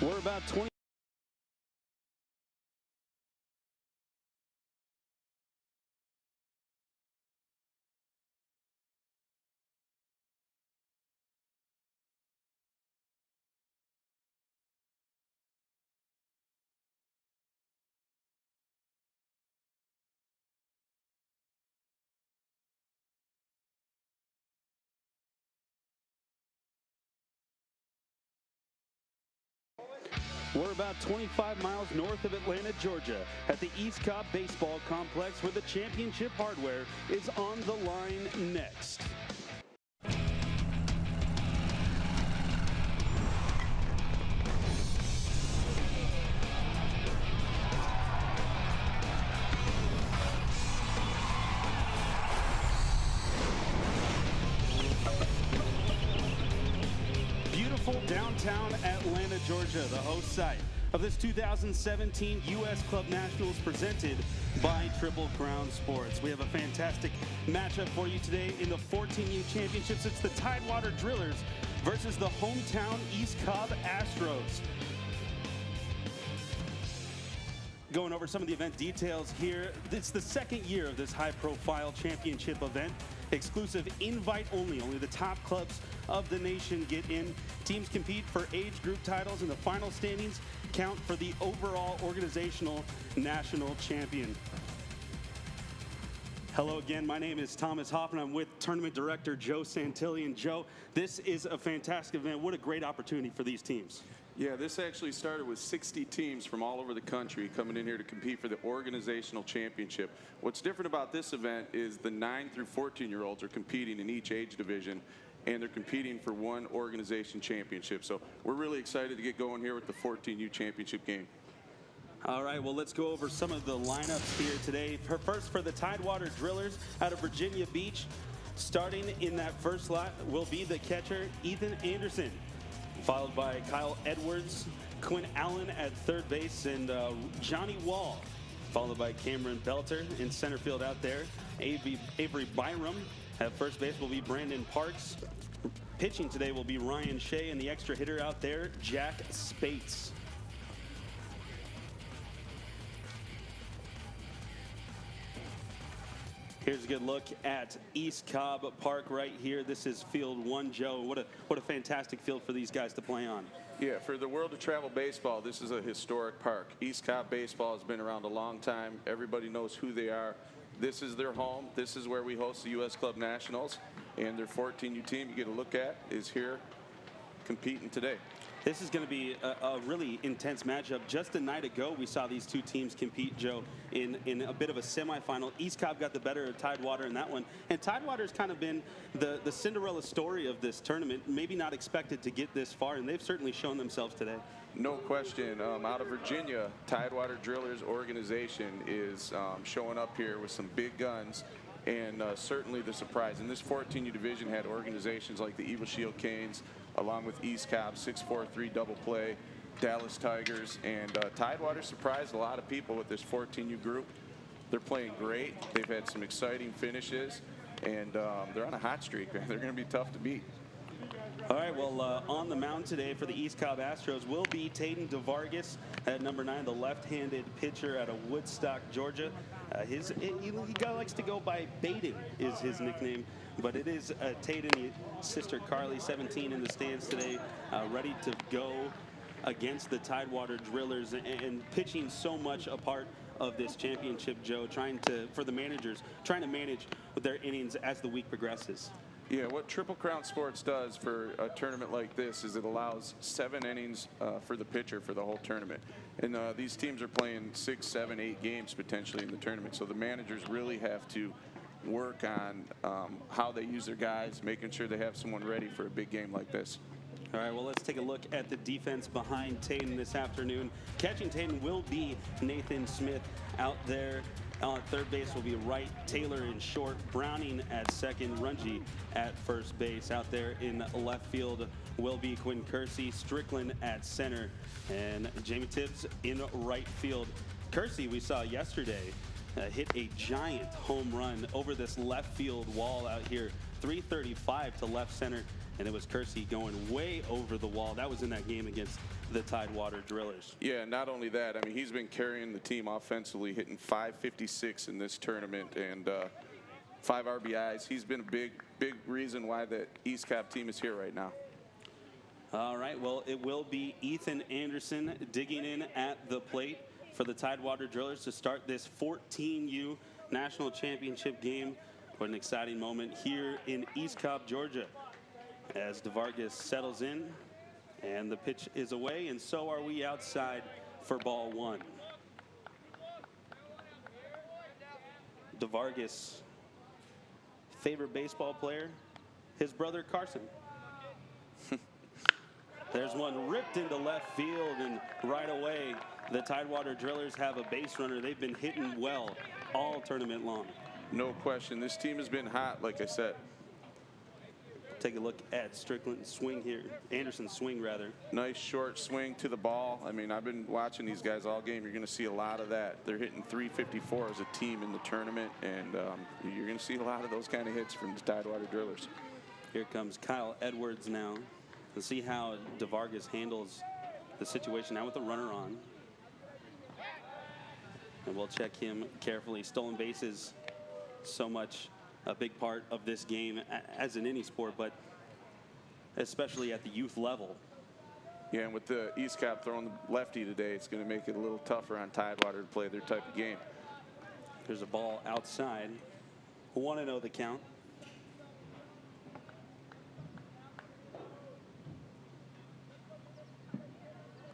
We're about 20. We're about 25 miles north of Atlanta, Georgia, at the East Cobb Baseball Complex, where the championship hardware is on the line next. Beautiful downtown Atlanta, Georgia, the host site of this 2017 U.S. Club Nationals presented by Triple Crown Sports. We have a fantastic matchup for you today in the 14U Championships. It's the Tidewater Drillers versus the hometown East Cobb Astros. Going over some of the event details here. It's the second year of this high-profile championship event. Exclusive invite only. Only the top clubs of the nation get in. Teams compete for age group titles, and the final standings count for the overall organizational national champion. Hello again, my name is Thomas Hoffman. I'm with Tournament Director Joe Santilli. And Joe, this is a fantastic event. What a great opportunity for these teams. Yeah, this actually started with 60 teams from all over the country coming in here to compete for the organizational championship. What's different about this event is the 9 through 14-year-olds are competing in each age division, and they're competing for one organization championship. So we're really excited to get going here with the 14U championship game. All right, well, let's go over some of the lineups here today. First, for the Tidewater Drillers out of Virginia Beach, starting in that first slot will be the catcher, Ethan Anderson, followed by Kyle Edwards, Quinn Allen at third base, and Johnny Wall, followed by Cameron Belter in center field out there. Avery Byram at first base will be Brandon Parks. Pitching today will be Ryan Shea, and the extra hitter out there, Jack Spates. Here's a good look at East Cobb Park right here. This is Field 1, Joe. What a fantastic field for these guys to play on. Yeah, for the world of travel baseball, this is a historic park. East Cobb baseball has been around a long time. Everybody knows who they are. This is their home. This is where we host the U.S. Club Nationals, and their 14U team you get a look at is here competing today. This is going to be a really intense matchup. Just a night ago, we saw these two teams compete, Joe, in a bit of a semifinal. East Cobb got the better of Tidewater in that one. And Tidewater's kind of been the Cinderella story of this tournament. Maybe not expected to get this far, and they've certainly shown themselves today. No question. Out of Virginia, Tidewater Drillers organization is showing up here with some big guns. And certainly the surprise. And this 14U division had organizations like the Eagle Shield Canes, along with East Cobb, 6-4-3 double play, Dallas Tigers, and Tidewater surprised a lot of people with this 14U group. They're playing great. They've had some exciting finishes, and they're on a hot streak. They're going to be tough to beat. All right, well, on the mound today for the East Cobb Astros will be Tayden DeVargas at number 9, the left-handed pitcher out of Woodstock, Georgia. He likes to go by Baden is his nickname, but it is Tayden. Sister Carly, 17, in the stands today, ready to go against the Tidewater Drillers, and pitching so much a part of this championship, Joe, for the managers, trying to manage their innings as the week progresses. Yeah, what Triple Crown Sports does for a tournament like this is it allows 7 innings for the pitcher for the whole tournament. And these teams are playing 6, 7, 8 games potentially in the tournament. So the managers really have to work on how they use their guys, making sure they have someone ready for a big game like this. All right, well, let's take a look at the defense behind Tayden this afternoon. Catching Tayden will be Nathan Smith. Out there on third base will be Wright, Taylor in short, Browning at second, Runge at first base. Out there in left field will be Quinn Kersey, Strickland at center, and Jamie Tibbs in right field. Kersey, we saw yesterday, hit a giant home run over this left field wall out here, 335 to left center, and it was Kersey going way over the wall. That was in that game against the Tidewater Drillers. Yeah, not only that, I mean, he's been carrying the team offensively, hitting 556 in this tournament and 5 RBIs. He's been a big reason why the East Cobb team is here right now. All right, well, it will be Ethan Anderson digging in at the plate for the Tidewater Drillers to start this 14U National Championship game. What an exciting moment here in East Cobb, Georgia, as DeVargas settles in, and the pitch is away, and so are we outside for ball 1. DeVargas, favorite baseball player, his brother Carson. There's one ripped into left field, and right away the Tidewater Drillers have a base runner. They've been hitting well all tournament long. No question. This team has been hot, like I said. Take a look at Strickland's swing here. Anderson's swing, rather. Nice short swing to the ball. I mean, I've been watching these guys all game. You're going to see a lot of that. They're hitting 354 as a team in the tournament, and you're going to see a lot of those kind of hits from the Tidewater Drillers. Here comes Kyle Edwards now. Let's see how DeVargas handles the situation now with the runner on. And we'll check him carefully. Stolen bases, so much a big part of this game, as in any sport, but especially at the youth level. Yeah, and with the East Cobb throwing the lefty today, it's going to make it a little tougher on Tidewater to play their type of game. There's a ball outside. 1-0 the count.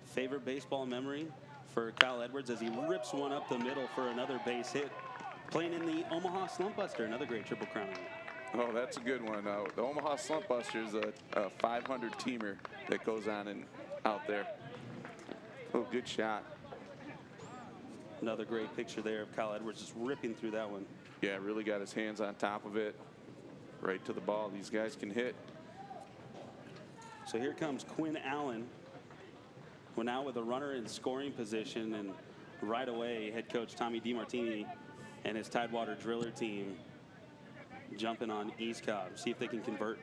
Favorite baseball memory for Kyle Edwards as he rips one up the middle for another base hit. Playing in the Omaha Slumpbuster, another great Triple Crown. Oh, that's a good one. The Omaha Slumpbuster is a 500 teamer that goes on and out there. Oh, good shot. Another great picture there of Kyle Edwards just ripping through that one. Yeah, really got his hands on top of it. Right to the ball. These guys can hit. So here comes Quinn Allen. We're now with a runner in scoring position, and right away head coach Tommy DiMartini and his Tidewater Driller team jumping on East Cobb. See if they can convert.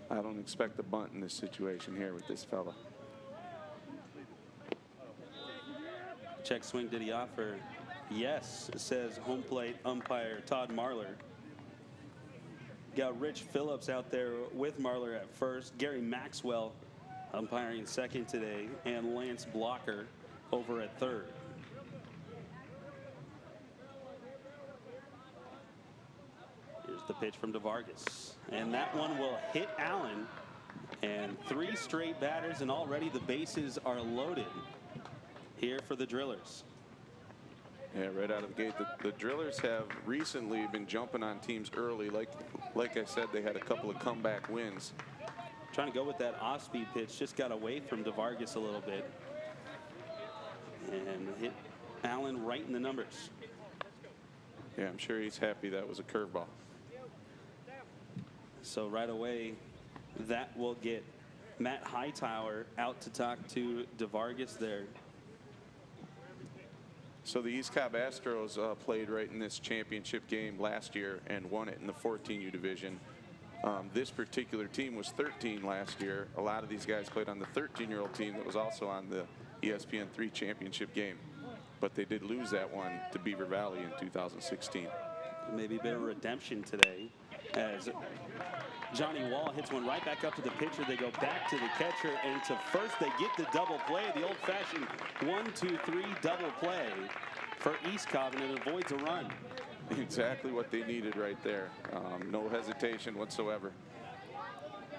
I don't expect a bunt in this situation here with this fella. Check swing, did he offer? Yes, says home plate umpire Todd Marler. Got Rich Phillips out there with Marler at first. Gary Maxwell umpiring second today, and Lance Blocker over at third. Here's the pitch from DeVargas, and that one will hit Allen, and 3 straight batters, and already the bases are loaded here for the Drillers. Yeah, right out of the gate. The Drillers have recently been jumping on teams early. Like I said, they had a couple of comeback wins. Trying to go with that off-speed pitch, just got away from DeVargas a little bit and hit Allen right in the numbers. Yeah, I'm sure he's happy that was a curveball. So right away, that will get Matt Hightower out to talk to DeVargas there. So the East Cobb Astros played right in this championship game last year and won it in the 14U division. This particular team was 13 last year. A lot of these guys played on the 13-year-old team that was also on the ESPN3 championship game. But they did lose that one to Beaver Valley in 2016. Maybe a bit of redemption today as Johnny Wall hits one right back up to the pitcher. They go back to the catcher and to first. They get the double play, the old-fashioned 1-2-3 double play for East Cobb, and it avoids a run. Exactly what they needed right there. No hesitation whatsoever.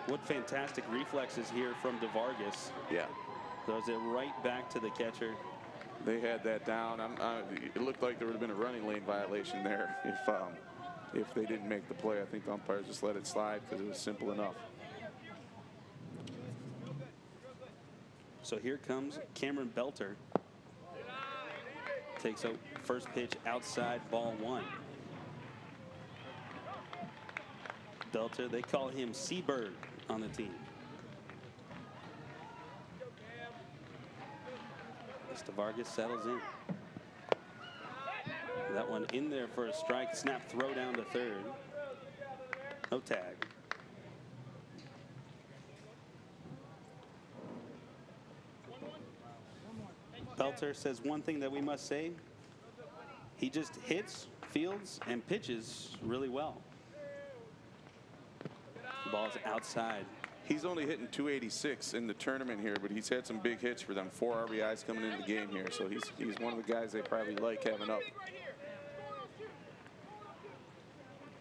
What fantastic reflexes here from DeVargas. Yeah. Throws it right back to the catcher. They had that down. It looked like there would have been a running lane violation there if they didn't make the play. I think the umpires just let it slide because it was simple enough. So here comes Cameron Belter. Takes a first pitch outside, ball 1. Belter, they call him Seabird on the team. Mr. Vargas settles in. That one in there for a strike. Snap throw down to third. No tag. Belter says one thing that we must say. He just hits, fields, and pitches really well. The ball's outside. He's only hitting 286 in the tournament here, but he's had some big hits for them. 4 RBIs coming into the game here, so he's one of the guys they probably like having up.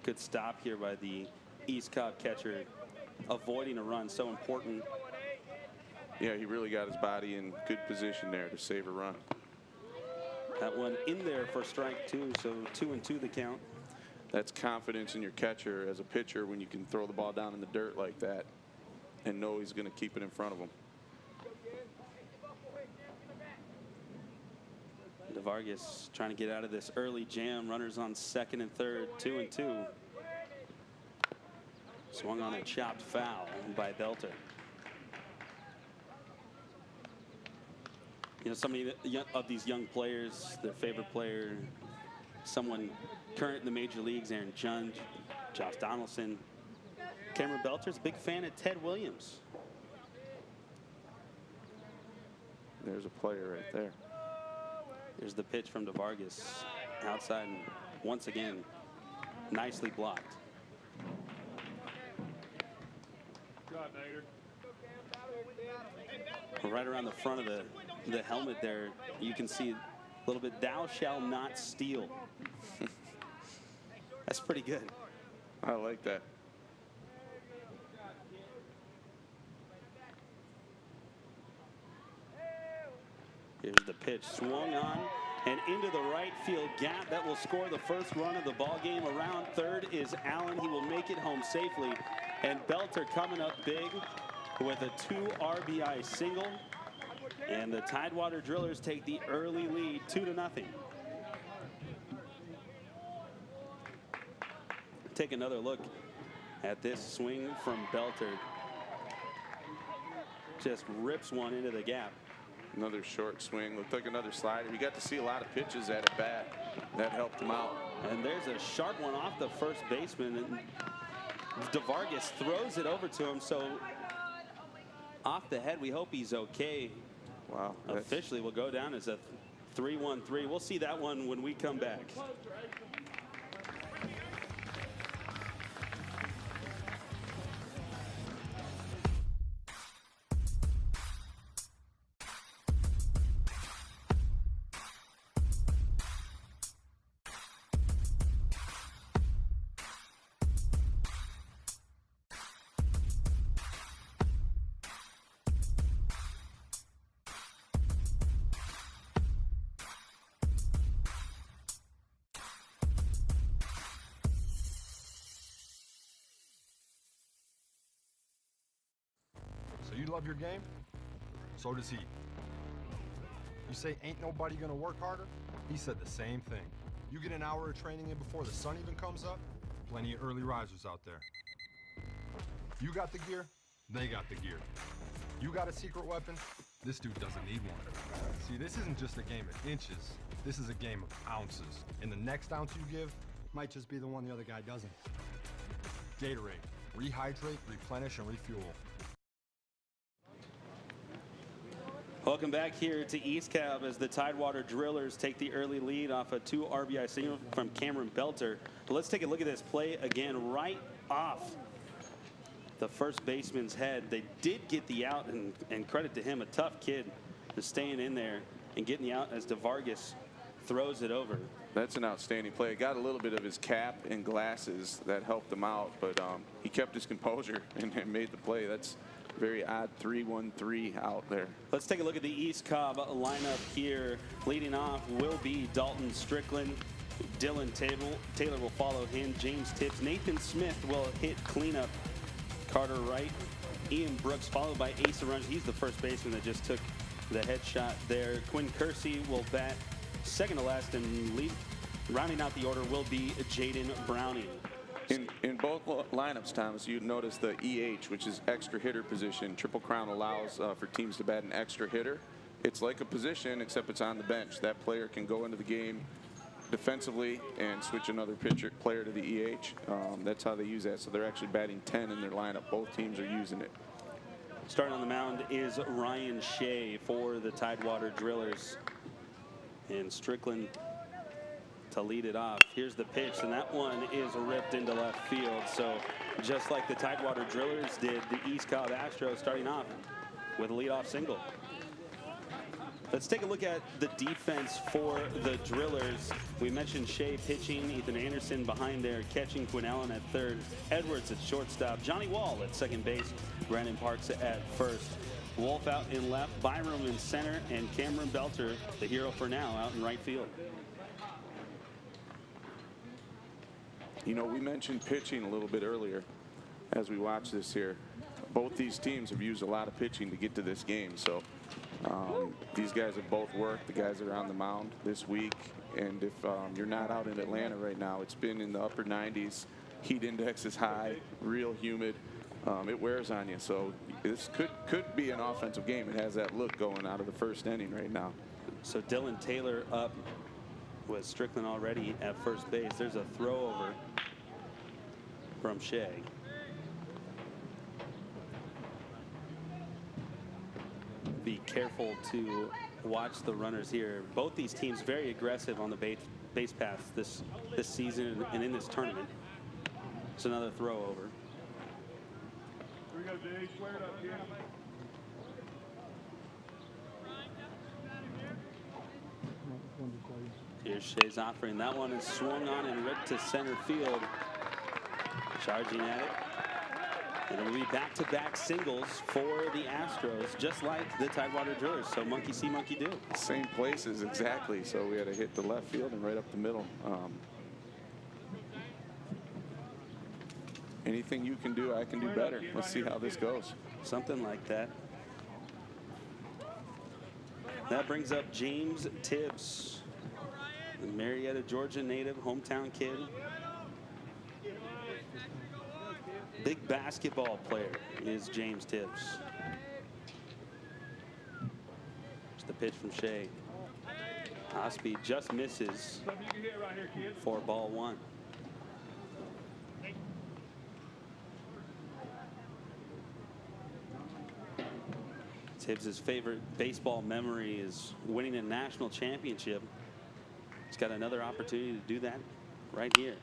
Good stop here by the East Cobb catcher, avoiding a run, so important. Yeah, he really got his body in good position there to save a run. That one in there for strike 2, so 2-2 the count. That's confidence in your catcher as a pitcher when you can throw the ball down in the dirt like that and know he's going to keep it in front of him. DeVargas trying to get out of this early jam. Runners on second and third, 2-2. Swung on a chopped foul by Belter. You know, so many of these young players, their favorite player, someone current in the major leagues, Aaron Judge, Josh Donaldson. Cameron Belter's a big fan of Ted Williams. There's a player right there. There's the pitch from DeVargas outside, and once again, nicely blocked. Right around the front of the helmet there, you can see a little bit, "Thou shall not steal." That's pretty good. I like that. Here's the pitch, swung on and into the right field gap. That will score the first run of the ball game. Around third is Allen. He will make it home safely. And Belter coming up big with a 2 RBI single. And the Tidewater Drillers take the early lead, 2-0. Take another look at this swing from Belter. Just rips one into the gap. Another short swing, looked like another slider. We got to see a lot of pitches at bat. That helped him out. And there's a sharp one off the first baseman, and DeVargas throws it over to him. So off the head, we hope he's okay. Wow. Officially will go down as a 3-1-3. We'll see that one when we come back. So you love your game? So does he. You say ain't nobody gonna work harder? He said the same thing. You get an hour of training in before the sun even comes up, plenty of early risers out there. You got the gear, they got the gear. You got a secret weapon, this dude doesn't need one. See, this isn't just a game of inches, this is a game of ounces. And the next ounce you give might just be the one the other guy doesn't. Gatorade, rehydrate, replenish, and refuel. Welcome back here to East Cobb as the Tidewater Drillers take the early lead off a 2 RBI single from Cameron Belter. But let's take a look at this play again, right off the first baseman's head. They did get the out, and credit to him, a tough kid, to staying in there and getting the out as DeVargas throws it over. That's an outstanding play. Got a little bit of his cap and glasses that helped him out, but he kept his composure and made the play. That's very odd 3-1-3 out there. Let's take a look at the East Cobb lineup here. Leading off will be Dalton Strickland. Dylan Taylor will follow him. James Tibbs. Nathan Smith will hit cleanup. Carter Wright. Ian Brooks followed by Asa Runge. He's the first baseman that just took the headshot there. Quinn Kersey will bat second to last, and rounding out the order will be Jaden Browning. In both lineups, Thomas, you notice the EH, which is extra hitter position. Triple Crown allows for teams to bat an extra hitter. It's like a position, except it's on the bench. That player can go into the game defensively and switch another player to the EH. That's how they use that. So they're actually batting 10 in their lineup. Both teams are using it. Starting on the mound is Ryan Shea for the Tidewater Drillers. And Strickland to lead it off. Here's the pitch, and that one is ripped into left field. So just like the Tidewater Drillers did, the East Cobb Astros starting off with a leadoff single. Let's take a look at the defense for the Drillers. We mentioned Shea pitching, Ethan Anderson behind there catching, Quinn Allen at third, Edwards at shortstop, Johnny Wall at second base, Brandon Parks at first. Wolf out in left, Byram in center, and Cameron Belter, the hero for now, out in right field. You know, we mentioned pitching a little bit earlier as we watch this here. Both these teams have used a lot of pitching to get to this game. So these guys have both worked, the guys that are on the mound this week. And if you're not out in Atlanta right now, it's been in the upper 90s. Heat index is high, real humid. It wears on you. So this could be an offensive game. It has that look going out of the first inning right now. So Dylan Taylor up with Strickland already at first base. There's a throw over from Shea. Be careful to watch the runners here. Both these teams very aggressive on the base paths this season and in this tournament. It's another throw over. Here we go, Dave. Square it up here. Here's Shea's offering. That one is swung on and ripped to center field. Charging at it. And it'll be back-to-back singles for the Astros, just like the Tidewater Drillers. So monkey see, monkey do. Same places, exactly. So we had to hit the left field and right up the middle. Anything you can do, I can do better. Let's see how this goes. Something like that. That brings up James Tibbs, the Marietta, Georgia native, hometown kid. Big basketball player is James Tibbs. It's the pitch from Shea. Osby just misses for ball one. Tibbs' favorite baseball memory is winning a national championship. He's got another opportunity to do that right here.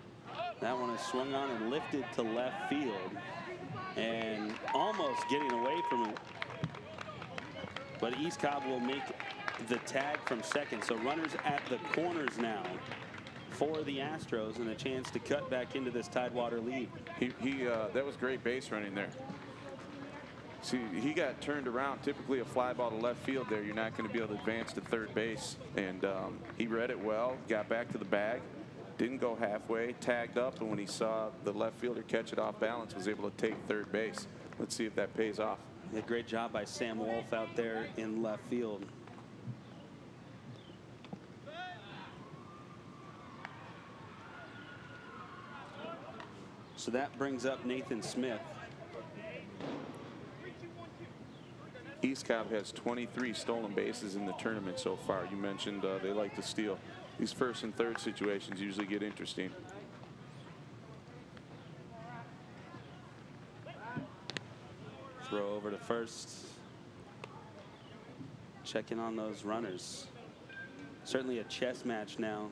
That one is swung on and lifted to left field and almost getting away from it. But East Cobb will make the tag from second. So runners at the corners now for the Astros and a chance to cut back into this Tidewater lead. That was great base running there. See, he got turned around. Typically a fly ball to left field there, you're not going to be able to advance to third base. And he read it well, got back to the bag, didn't go halfway, tagged up, and when he saw the left fielder catch it off balance, was able to take third base. Let's see if that pays off. A great job by Sam Wolf out there in left field. So that brings up Nathan Smith. East Cobb has 23 stolen bases in the tournament so far. You mentioned they like to steal. These first and third situations usually get interesting. Throw over to first. Checking on those runners. Certainly a chess match now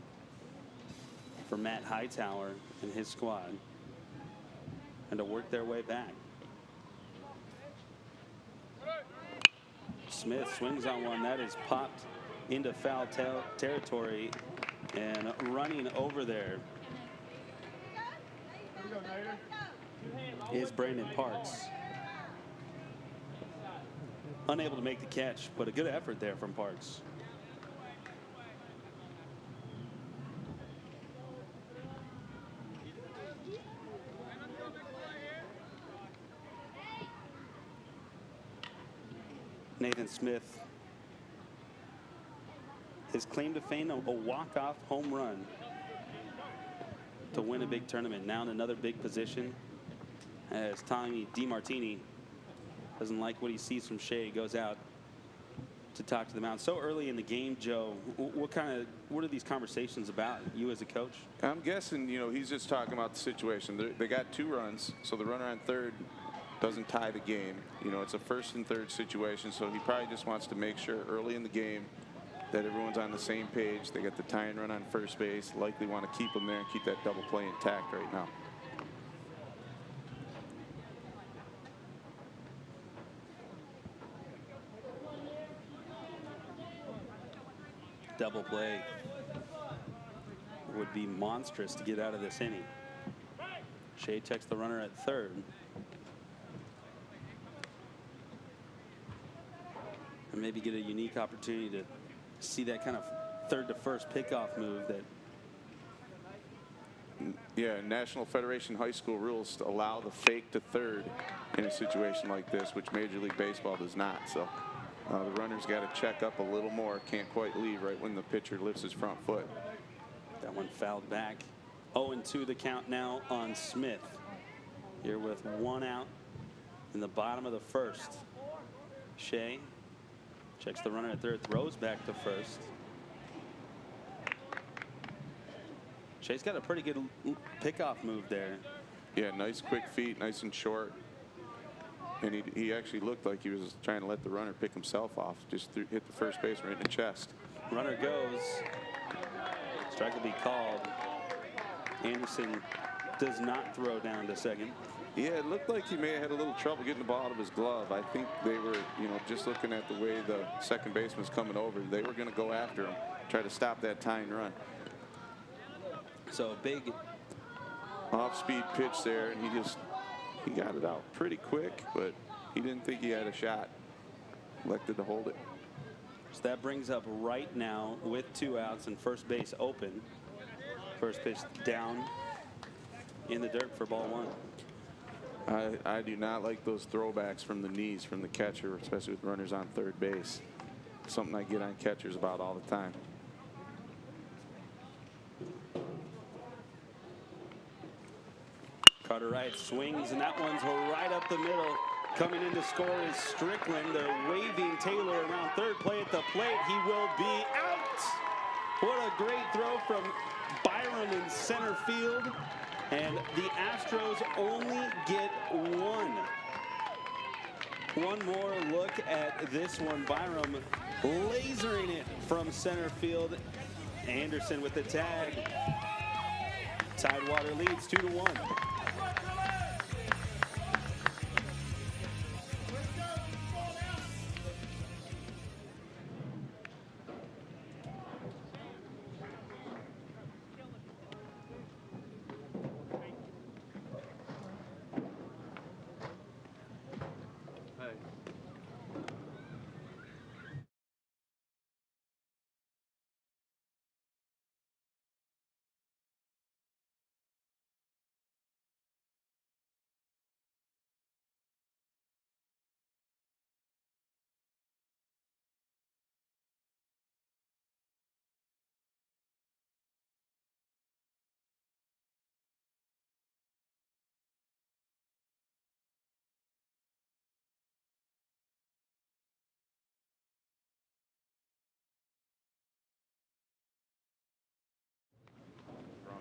for Matt Hightower and his squad, and to work their way back. Smith swings on one that is popped into foul territory, and running over there is Brandon Parks. Unable to make the catch, but a good effort there from Parks. Nathan Smith, his claim to fame, a walk-off home run to win a big tournament. Now in another big position, as Tommy DiMartini doesn't like what he sees from Shea, goes out to talk to the mound. So early in the game, Joe, what are these conversations about, you as a coach? I'm guessing, you know, he's just talking about the situation. They got 2 runs, so the runner on third doesn't tie the game. You know, it's a 1st and 3rd situation, so he probably just wants to make sure early in the game that everyone's on the same page. They got the tying run on first base. Likely want to keep them there and keep that double play intact right now. Double play would be monstrous to get out of this inning. Shea checks the runner at 3rd. And maybe get a unique opportunity to see that kind of 3rd to 1st pickoff move that. Yeah, National Federation High School rules allow the fake to 3rd in a situation like this, which Major League Baseball does not. So the runner's got to check up a little more. Can't quite leave right when the pitcher lifts his front foot. That one fouled back. 0-2 the count now on Smith. Here with 1 out in the bottom of the 1st. Shea checks the runner at 3rd, throws back to 1st. Shea's got a pretty good pickoff move there. Yeah, nice quick feet, nice and short. And he actually looked like he was trying to let the runner pick himself off. Just hit the first base right in the chest. Runner goes. Strike will be called. Anderson does not throw down to 2nd. Yeah, it looked like he may have had a little trouble getting the ball out of his glove. I think they were, you know, just looking at the way the second baseman's coming over, they were going to go after him, try to stop that tying run. So a big off-speed pitch there, and he got it out pretty quick, but he didn't think he had a shot. Elected to hold it. So that brings up right now with 2 outs and first base open. First pitch down in the dirt for ball 1. I do not like those throwbacks from the knees from the catcher, especially with runners on 3rd base. Something I get on catchers about all the time. Carter Wright swings, and that one's right up the middle. Coming in to score is Strickland. They're waving Taylor around 3rd. Play at the plate. He will be out. What a great throw from Byram in center field. And the Astros only get 1. One more look at this one. Byram lasering it from center field. Anderson with the tag. Tidewater leads 2-1.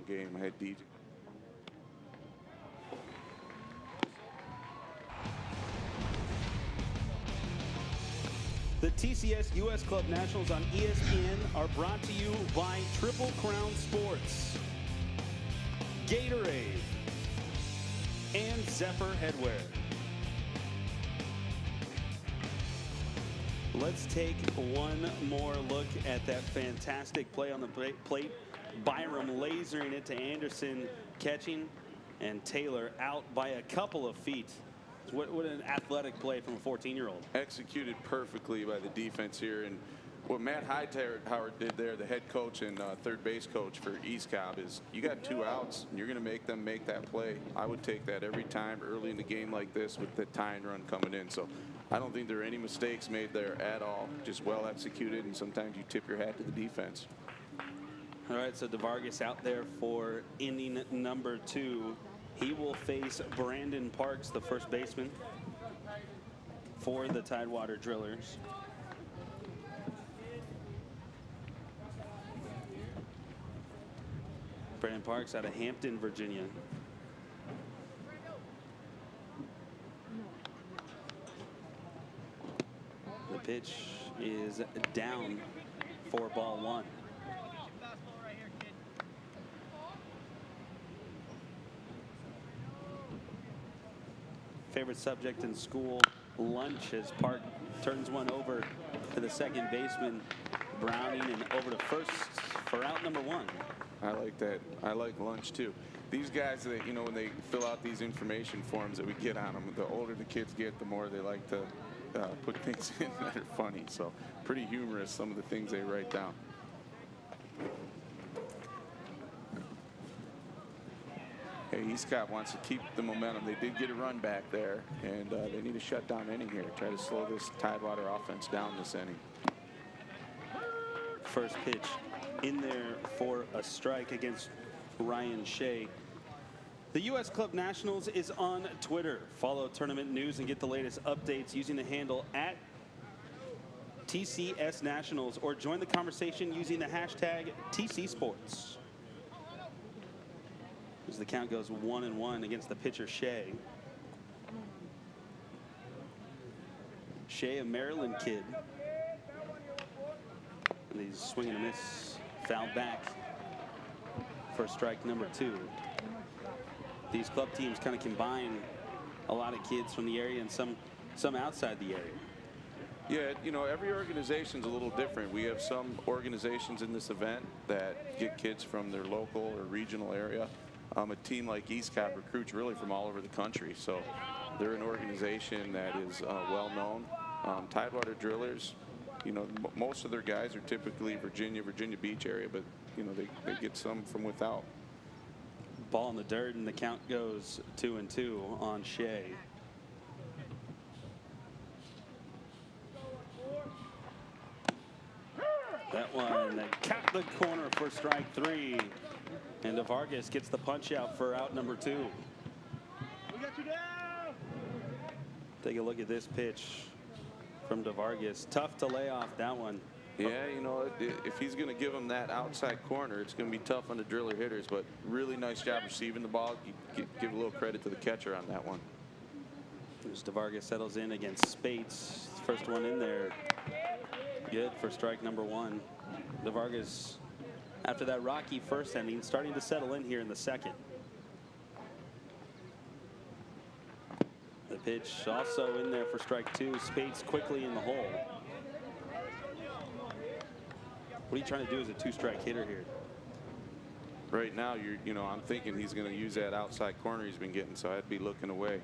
Game. I had DJ. The TCS U.S. Club Nationals on ESPN are brought to you by Triple Crown Sports, Gatorade, and Zephyr Headwear. Let's take one more look at that fantastic play on the plate. Byram lasering it to Anderson, catching, and Taylor out by a couple of feet. What an athletic play from a 14-year-old. Executed perfectly by the defense here. And what Matt Hightower did there, the head coach and 3rd base coach for East Cobb, is you got 2 outs and you're going to make them make that play. I would take that every time early in the game like this with the tying run coming in. So I don't think there are any mistakes made there at all. Just well executed, and sometimes you tip your hat to the defense. All right, so DeVargas out there for inning number 2. He will face Brandon Parks, the first baseman for the Tidewater Drillers. Brandon Parks out of Hampton, Virginia. pitch is down for ball one. Favorite subject in school, lunch, as Park turns one over to the second baseman, Browning, and over to first for out number one. I like that. I like lunch too. These guys, that, you know, when they fill out these information forms that we get on them, the older the kids get, the more they like to put things in that are funny. So pretty humorous, some of the things they write down. Hey, East Cobb wants to keep the momentum. They did get a run back there, and they need to shut down inning here. Try to slow this Tidewater offense down this inning. First pitch in there for a strike against Ryan Shea. The U.S. Club Nationals is on Twitter. Follow tournament news and get the latest updates using the handle at TCS Nationals, or join the conversation using the hashtag TC Sports. As the count goes 1-1 against the pitcher Shea. Shea, a Maryland kid. And he's swinging a miss, fouled back for strike number two. These club teams kind of combine a lot of kids from the area and some outside the area. Yeah, you know, every organization's a little different. We have some organizations in this event that get kids from their local or regional area. A team like East Cobb recruits really from all over the country, so they're an organization that is well known. Tidewater Drillers, you know, most of their guys are typically Virginia Beach area, but you know, they get some from without. Ball in the dirt, and the count goes 2-2 on Shea. That one that capped the corner for strike three. And DeVargas gets the punch out for out number two. We got you down. Take a look at this pitch from DeVargas. Tough to lay off that one. Yeah, you know, if he's going to give him that outside corner, it's going to be tough on the driller hitters, but really nice job receiving the ball. Give a little credit to the catcher on that one. As DeVargas settles in against Spates. First one in there. Good for strike number one. DeVargas, after that rocky first inning, starting to settle in here in the second. The pitch also in there for strike two. Spates quickly in the hole. What are you trying to do as a two-strike hitter here? Right now, I'm thinking he's going to use that outside corner he's been getting, so I'd be looking away.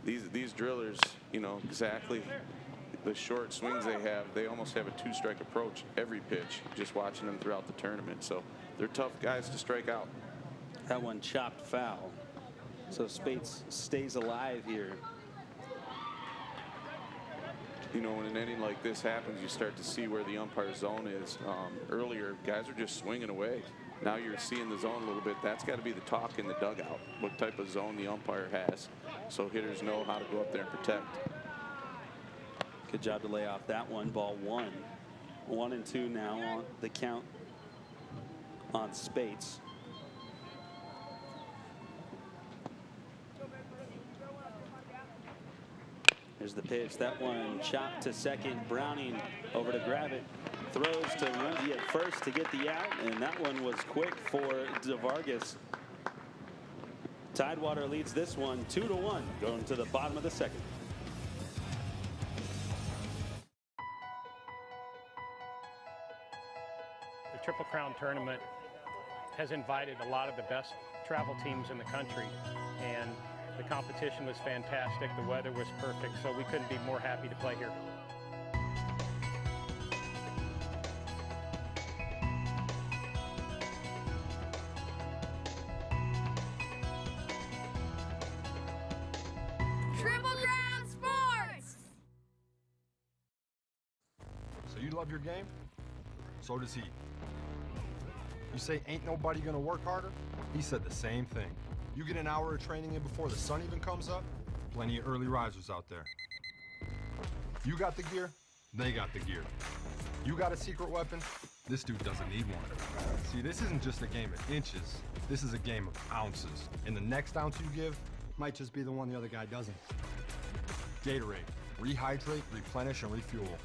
These drillers, you know, exactly the short swings they have, they almost have a two-strike approach every pitch, just watching them throughout the tournament. So they're tough guys to strike out. That one chopped foul. So Spates stays alive here. You know, when an inning like this happens, you start to see where the umpire zone is. Earlier, guys are just swinging away. Now you're seeing the zone a little bit. That's got to be the talk in the dugout, what type of zone the umpire has, so hitters know how to go up there and protect. Good job to lay off that one. Ball one. 1-2 now on the count on Spates. There's the pitch. That one chopped to second. Browning over to grab it. Throws to Lundy at first to get the out, and that one was quick for DeVargas. Tidewater leads this one 2-1 going to the bottom of the second. The Triple Crown tournament has invited a lot of the best travel teams in the country, and the competition was fantastic. The weather was perfect, so we couldn't be more happy to play here. Triple Crown Sports! So you love your game? So does he. You say ain't nobody gonna work harder? He said the same thing. You get an hour of training in before the sun even comes up, plenty of early risers out there. You got the gear, they got the gear. You got a secret weapon, this dude doesn't need one. See, this isn't just a game of inches, this is a game of ounces. And the next ounce you give might just be the one the other guy doesn't. Gatorade, rehydrate, replenish, and refuel.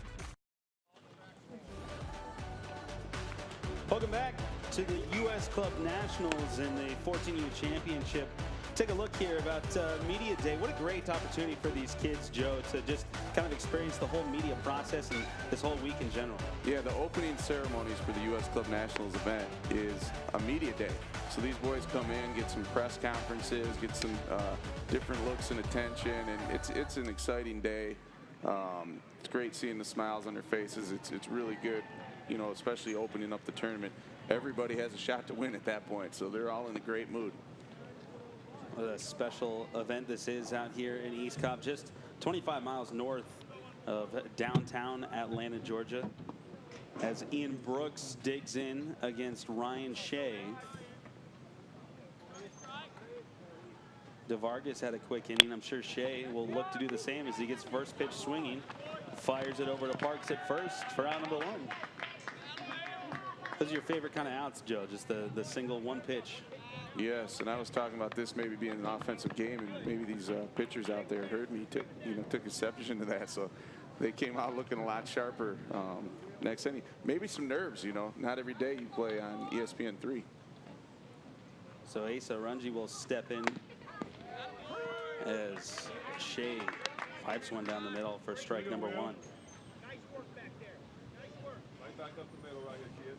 Welcome back to the U.S. Club Nationals in the 14U Championship. Take a look here about Media Day. What a great opportunity for these kids, Joe, to just kind of experience the whole media process and this whole week in general. Yeah, the opening ceremonies for the U.S. Club Nationals event is a media day. So these boys come in, get some press conferences, get some different looks and attention, and it's an exciting day. It's great seeing the smiles on their faces. It's really good, you know, especially opening up the tournament. Everybody has a shot to win at that point, so they're all in a great mood. What a special event this is out here in East Cobb, just 25 miles north of downtown Atlanta, Georgia, as Ian Brooks digs in against Ryan Shea. DeVargas had a quick inning. I'm sure Shea will look to do the same as he gets first pitch swinging. Fires it over to Parks at first for out number 1. Those are your favorite kind of outs, Joe, just the single one pitch. Yes, and I was talking about this maybe being an offensive game, and maybe these pitchers out there heard me, took exception to that, so they came out looking a lot sharper next inning. Maybe some nerves, you know. Not every day you play on ESPN3. So Asa Runji will step in as Shea pipes one down the middle for strike number 1. Nice work back there. Nice work. Right back up the middle right here, kid.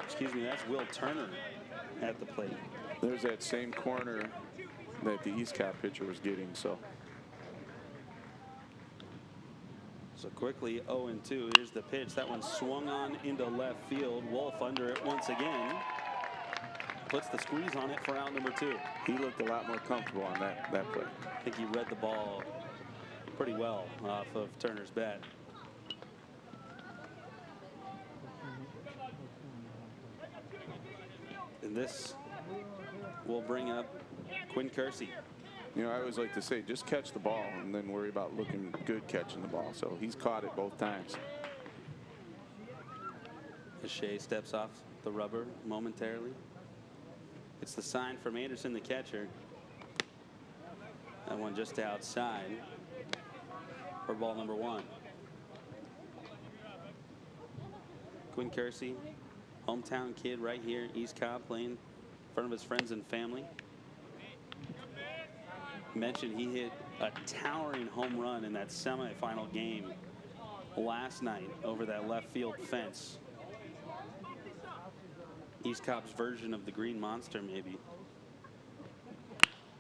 Excuse me, that's Will Turner at the plate. There's that same corner that the East Cobb pitcher was getting, so. So quickly 0-2. Here's the pitch. That one swung on into left field. Wolf under it once again. Puts the squeeze on it for out number 2. He looked a lot more comfortable on that play. I think he read the ball pretty well off of Turner's bat. And this will bring up Quinn Kersey. You know, I always like to say, just catch the ball and then worry about looking good catching the ball. So he's caught it both times. As Shea steps off the rubber momentarily. It's the sign from Anderson, the catcher. That one just outside for ball number 1. Quinn Kersey, hometown kid right here in East Cobb, playing in front of his friends and family. Mentioned he hit a towering home run in that semifinal game last night over that left field fence. East Cobb's version of the Green Monster, maybe.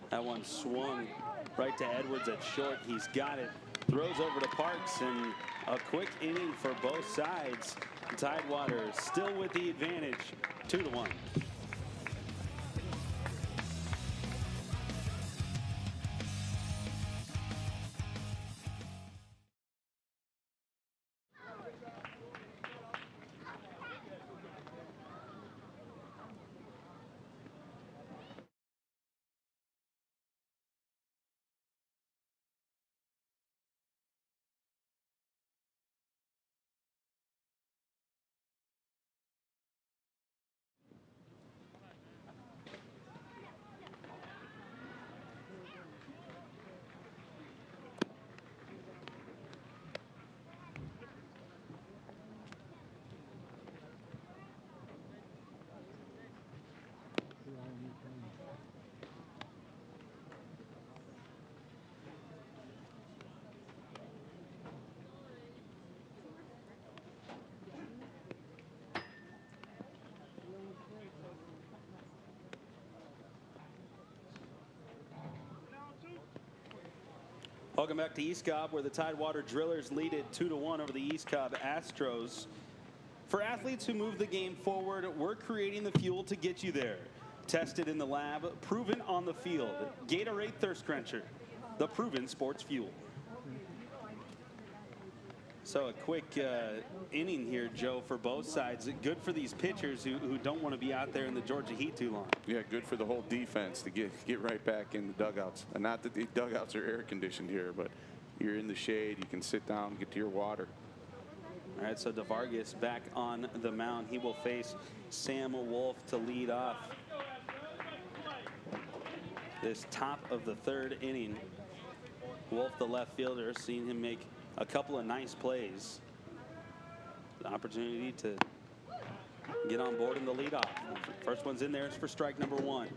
That one swung right to Edwards at short. He's got it. Throws over to Parks, and a quick inning for both sides. Tidewater still with the advantage, 2-1. Welcome back to East Cobb, where the Tidewater Drillers lead it 2-1 over the East Cobb Astros. For athletes who move the game forward, we're creating the fuel to get you there. Tested in the lab, proven on the field. Gatorade Thirst Quencher, the proven sports fuel. So a quick inning here, Joe, for both sides. Good for these pitchers who don't want to be out there in the Georgia heat too long. Yeah, good for the whole defense to get right back in the dugouts. And not that the dugouts are air conditioned here, but you're in the shade. You can sit down and get to your water. All right, so DeVargas back on the mound. He will face Sam Wolf to lead off this top of the 3rd inning. Wolf, the left fielder, seen him make a couple of nice plays. The opportunity to get on board in the leadoff. First one's in there. It's for strike number 1.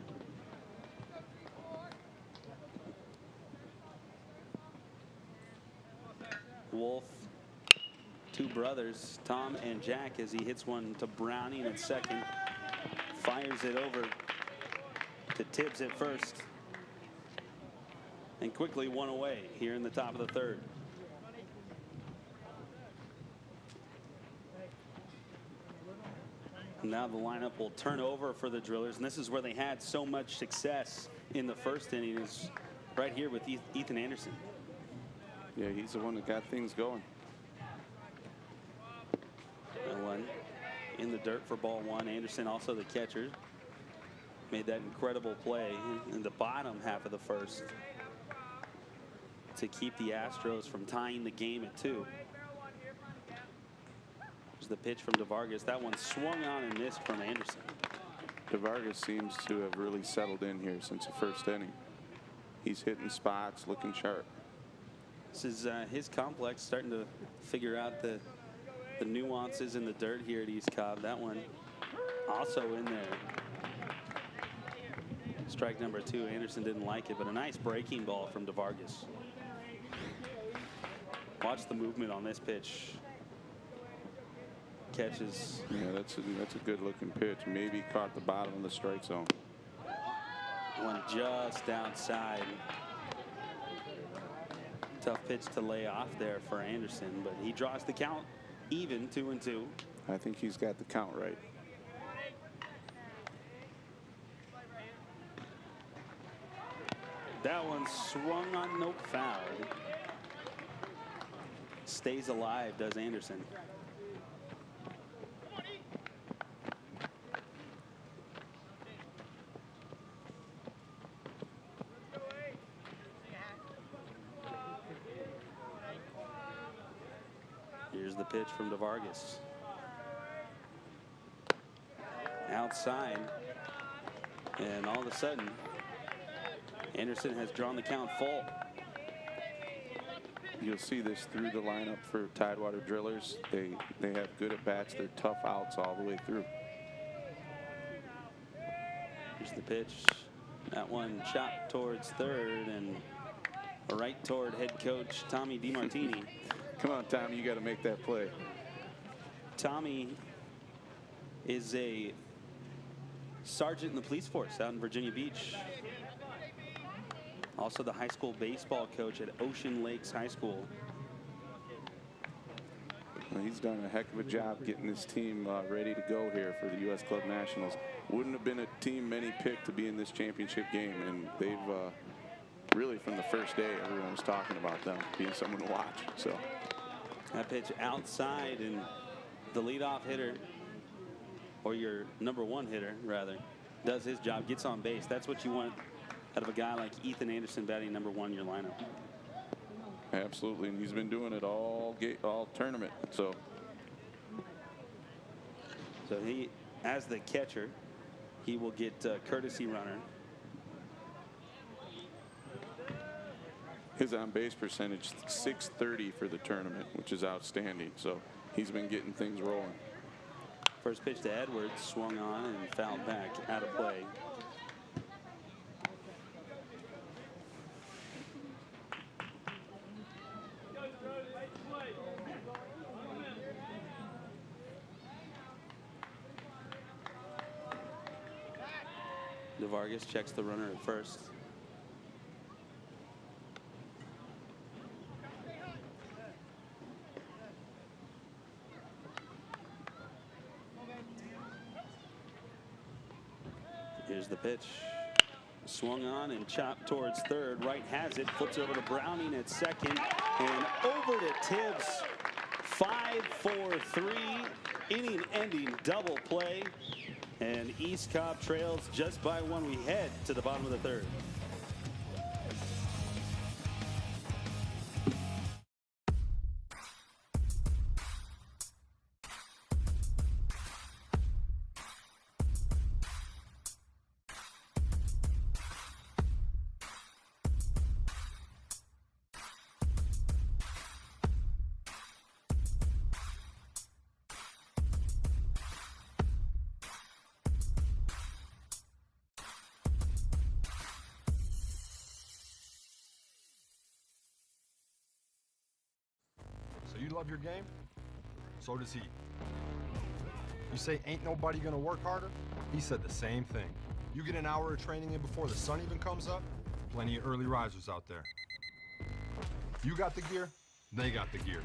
Wolf, 2 brothers, Tom and Jack, as he hits one to Browning at second. Fires it over to Tibbs at first. And quickly 1 away here in the top of the 3rd. Now the lineup will turn over for the Drillers, and this is where they had so much success in the first inning, is right here with Ethan Anderson. Yeah, he's the one that got things going. That one in the dirt for ball 1. Anderson, also the catcher, made that incredible play in the bottom half of the first to keep the Astros from tying the game at 2. The pitch from DeVargas. That one swung on and missed from Anderson. DeVargas seems to have really settled in here since the first inning. He's hitting spots, looking sharp. This is his complex starting to figure out the nuances in the dirt here at East Cobb. That one also in there. Strike number 2. Anderson didn't like it, but a nice breaking ball from DeVargas. Watch the movement on this pitch. Catches. Yeah, that's a good looking pitch. Maybe caught the bottom of the strike zone. One just outside. Tough pitch to lay off there for Anderson, but he draws the count even, 2-2. I think he's got the count right. That one swung on, no foul. Stays alive, does Anderson. Here's the pitch from DeVargas. Outside. And all of a sudden, Anderson has drawn the count full. You'll see this through the lineup for Tidewater Drillers. They have good at bats. They're tough outs all the way through. Here's the pitch. That one chopped towards third and right toward head coach Tommy DiMartini. Come on, Tommy, you got to make that play. Tommy is a sergeant in the police force out in Virginia Beach. Also the high school baseball coach at Ocean Lakes High School. Well, he's done a heck of a job getting this team ready to go here for the U.S. Club Nationals. Wouldn't have been a team many picked to be in this championship game, and they've really from the first day everyone was talking about them being someone to watch. So that pitch outside, and the leadoff hitter, or your number 1 hitter rather, does his job, gets on base. That's what you want out of a guy like Ethan Anderson batting number 1 in your lineup. Absolutely, and he's been doing it all tournament. So he, as the catcher, he will get courtesy runner. His on-base percentage, .630 for the tournament, which is outstanding. So he's been getting things rolling. First pitch to Edwards, swung on and fouled back, out of play. DeVargas checks the runner at first. Here's the pitch. Swung on and chopped towards third. Right has it. Flips over to Browning at second. And over to Tibbs. 5-4-3. Inning-ending double play. And East Cobb trails just by 1. We head to the bottom of the 3rd. love your game? So does he. You say ain't nobody gonna work harder? He said the same thing. You get an hour of training in before the sun even comes up? Plenty of early risers out there. You got the gear, they got the gear.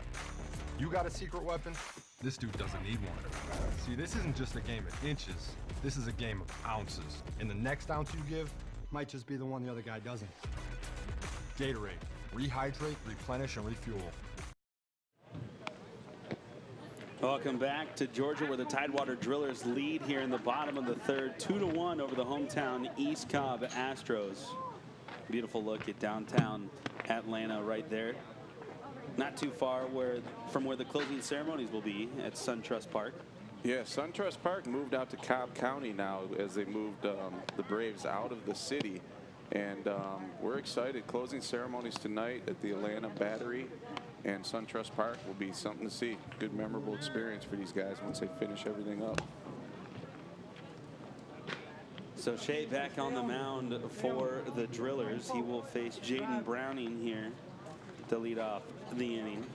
You got a secret weapon, this dude doesn't need one. See, this isn't just a game of inches, this is a game of ounces. And the next ounce you give might just be the one the other guy doesn't. Gatorade, rehydrate, replenish, and refuel. Welcome back to Georgia, where the Tidewater Drillers lead here in the bottom of the third, 2-1 over the hometown East Cobb Astros. Beautiful look at downtown Atlanta right there. Not too far from where the closing ceremonies will be at SunTrust Park. Yeah, SunTrust Park moved out to Cobb County now as they moved the Braves out of the city. And we're excited. Closing ceremonies tonight at the Atlanta Battery and SunTrust Park will be something to see. Good, memorable experience for these guys once they finish everything up. So Shea back on the mound for the Drillers. He will face Jaden Browning here to lead off the inning.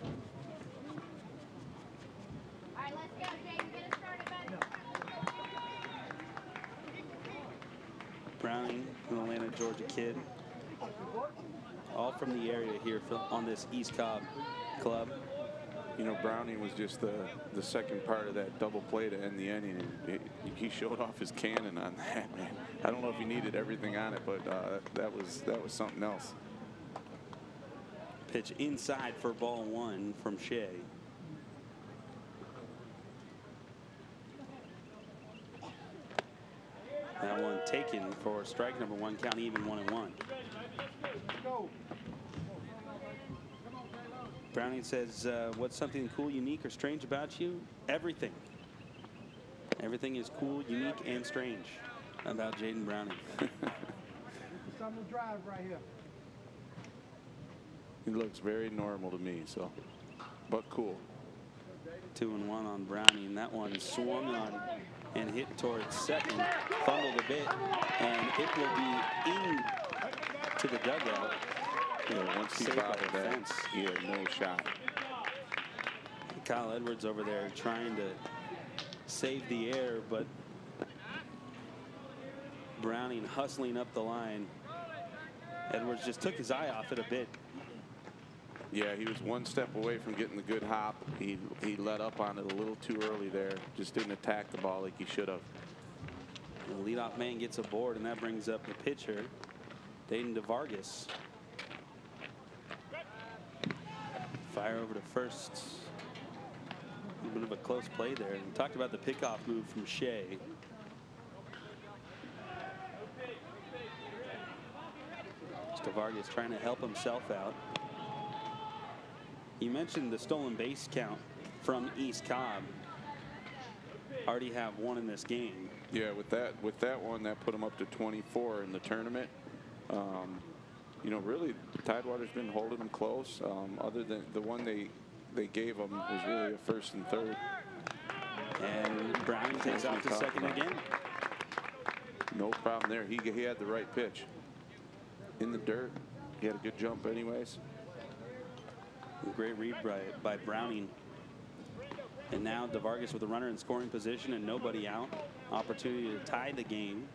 All right, let's go, Jaden. Get us started, buddy. Browning, an Atlanta, Georgia kid. All from the area here on this East Cobb club. You know, Browning was just the second part of that double play to end the inning, and he showed off his cannon on that, man. I don't know if he needed everything on it, but that was something else. Pitch inside for ball one from Shea. That one taken for strike number one, count even 1-1. Browning says, what's something cool, unique, or strange about you? Everything. Everything is cool, unique, and strange about Jaden Browning. Something to drive right here. He looks very normal to me, so, but cool. 2-1 on Browning. That one swung on and hit towards second, fumbled a bit, and it will be in to the dugout. Yeah, once he bobbled that, he had no shot. Kyle Edwards over there trying to save the air, but Browning hustling up the line. Edwards just took his eye off it a bit. Yeah, he was one step away from getting the good hop. He let up on it a little too early there. Just didn't attack the ball like he should have. The leadoff man gets aboard, and that brings up the pitcher, Dayton DeVargas. Fire over to first. A bit of a close play there. And talked about the pickoff move from Shea. DeVargas trying to help himself out. You mentioned the stolen base count from East Cobb. Already have one in this game. Yeah, with that one, that put him up to 24 in the tournament. You know, really, Tidewater's been holding them close. Other than the one they gave him was really a first and third. And Browning takes off to second again. No problem there. He had the right pitch. In the dirt. He had a good jump anyways. Great read by Browning. And now DeVargas with a runner in scoring position and nobody out. Opportunity to tie the game.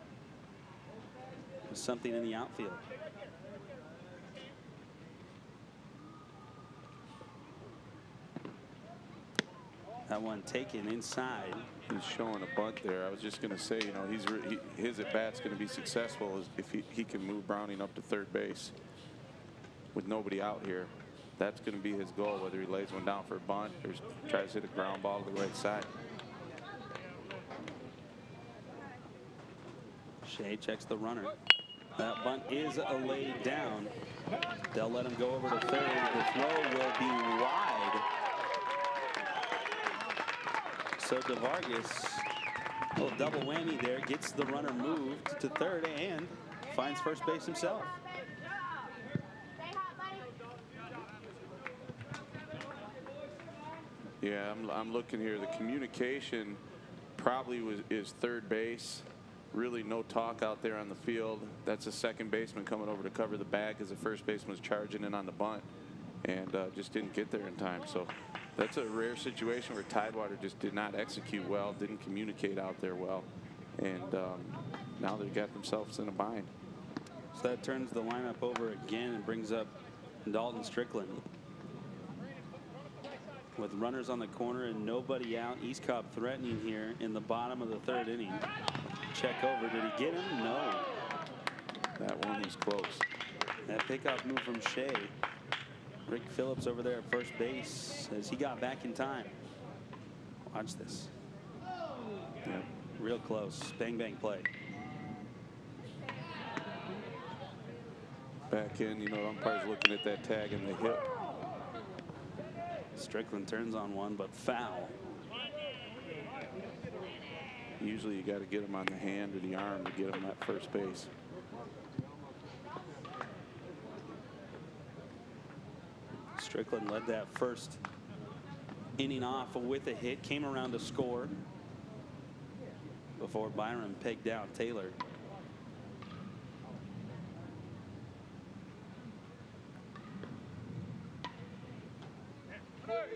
With something in the outfield. That one taken inside. He's showing a bunt there. I was just going to say, you know, his at bat's going to be successful if he can move Browning up to third base with nobody out here. That's going to be his goal, whether he lays one down for a bunt or tries to hit a ground ball to the right side. Shea checks the runner. That bunt is laid down. They'll let him go over to third. The throw will be wide. So DeVargas, a little double whammy there, gets the runner moved to third and finds first base himself. Yeah, I'm looking here. The communication probably is third base. Really no talk out there on the field. That's a second baseman coming over to cover the bag as the first baseman was charging in on the bunt and just didn't get there in time. So That's a rare situation where Tidewater just did not execute well, didn't communicate out there well, and now they've got themselves in a bind. So that turns the lineup over again and brings up Dalton Strickland. With runners on the corner and nobody out, East Cobb threatening here in the bottom of the third inning. Check over. Did he get him? No. That one was close. That pickoff move from Shea. Rick Phillips over there at first base as he got back in time. Watch this. Yeah. Real close. Bang, bang play. Back in, umpire's looking at that tag in the hip. Strickland turns on one, but foul. Usually you got to get him on the hand or the arm to get him at first base. Strickland led that first inning off with a hit, came around to score before Byron pegged down Taylor.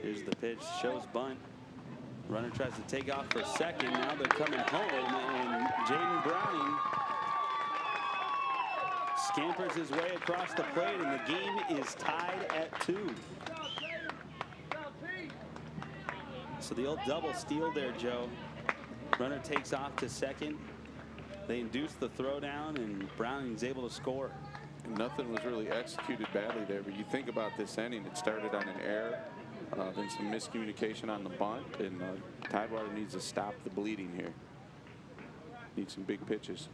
Here's the pitch, shows bunt. Runner tries to take off for second. Now they're coming home, and Jaden Browning scampers his way across the plate, and the game is tied at 2. So the old double steal there, Joe. Runner takes off to second. They induce the throwdown, and Browning's able to score. And nothing was really executed badly there, but you think about this inning, it started on an error. Then some miscommunication on the bunt, and Tidewater needs to stop the bleeding here. Needs some big pitches.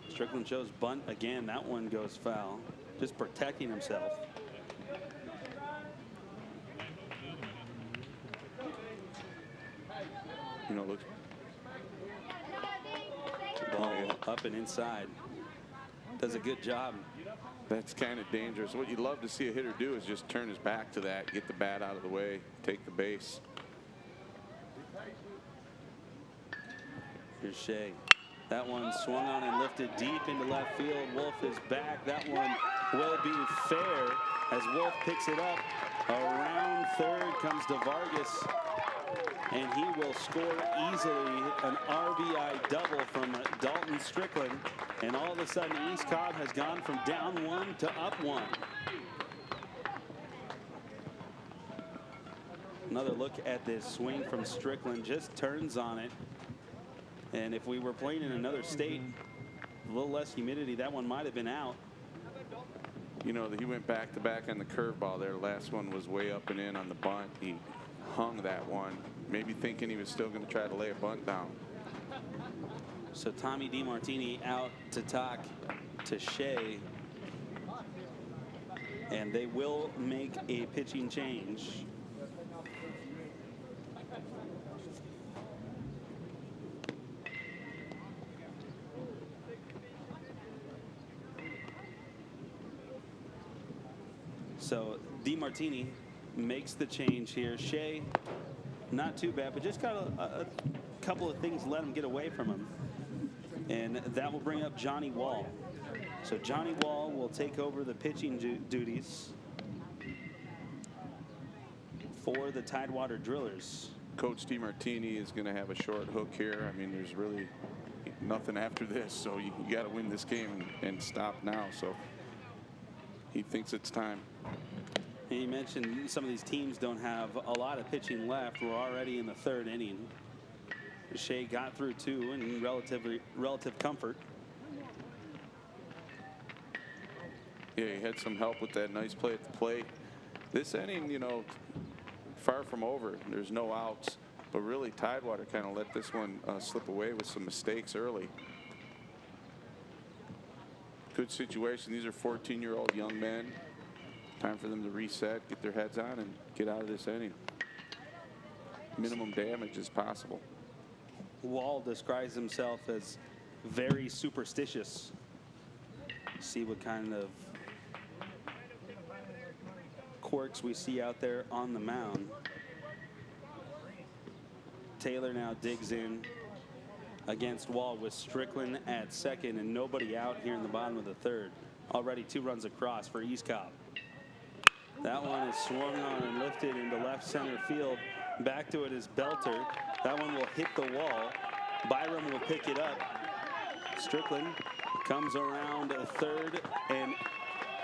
Strickland shows bunt again. That one goes foul. Just protecting himself. Look. Ball up and inside. Does a good job. That's kind of dangerous. What you'd love to see a hitter do is just turn his back to that, get the bat out of the way, take the base. Here's Shea. That one swung on and lifted deep into left field. Wolf is back. That one will be fair as Wolf picks it up. Around third comes to Vargas, and he will score easily. An RBI double from Dalton Strickland. And all of a sudden, East Cobb has gone from down 1 to up 1. Another look at this swing from Strickland, just turns on it. And if we were playing in another state, a little less humidity, that one might have been out. He went back to back on the curveball there. Last one was way up and in on the bunt. He hung that one, maybe thinking he was still going to try to lay a bunt down. So Tommy DeMartini out to talk to Shea, and they will make a pitching change. So DeMartini makes the change here. Shea, not too bad, but just got a couple of things let him get away from him. And that will bring up Johnny Wall. So Johnny Wall will take over the pitching duties for the Tidewater Drillers. Coach DeMartini is going to have a short hook here. I mean, there's really nothing after this, so you got to win this game and stop now. So he thinks it's time. He mentioned some of these teams don't have a lot of pitching left. We're already in the third inning. Shea got through 2 in relative comfort. Yeah, he had some help with that nice play at the plate. This inning, far from over. There's no outs, but really Tidewater kind of let this one slip away with some mistakes early. Good situation. These are 14-year-old young men. Time for them to reset, get their heads on, and get out of this inning. Minimum damage as possible. Wall describes himself as very superstitious. See what kind of quirks we see out there on the mound. Taylor now digs in against Wall with Strickland at second and nobody out here in the bottom of the third. Already 2 runs across for East Cobb. That one is swung on and lifted into left center field. Back to it is Belter. That one will hit the wall. Byram will pick it up. Strickland comes around third, and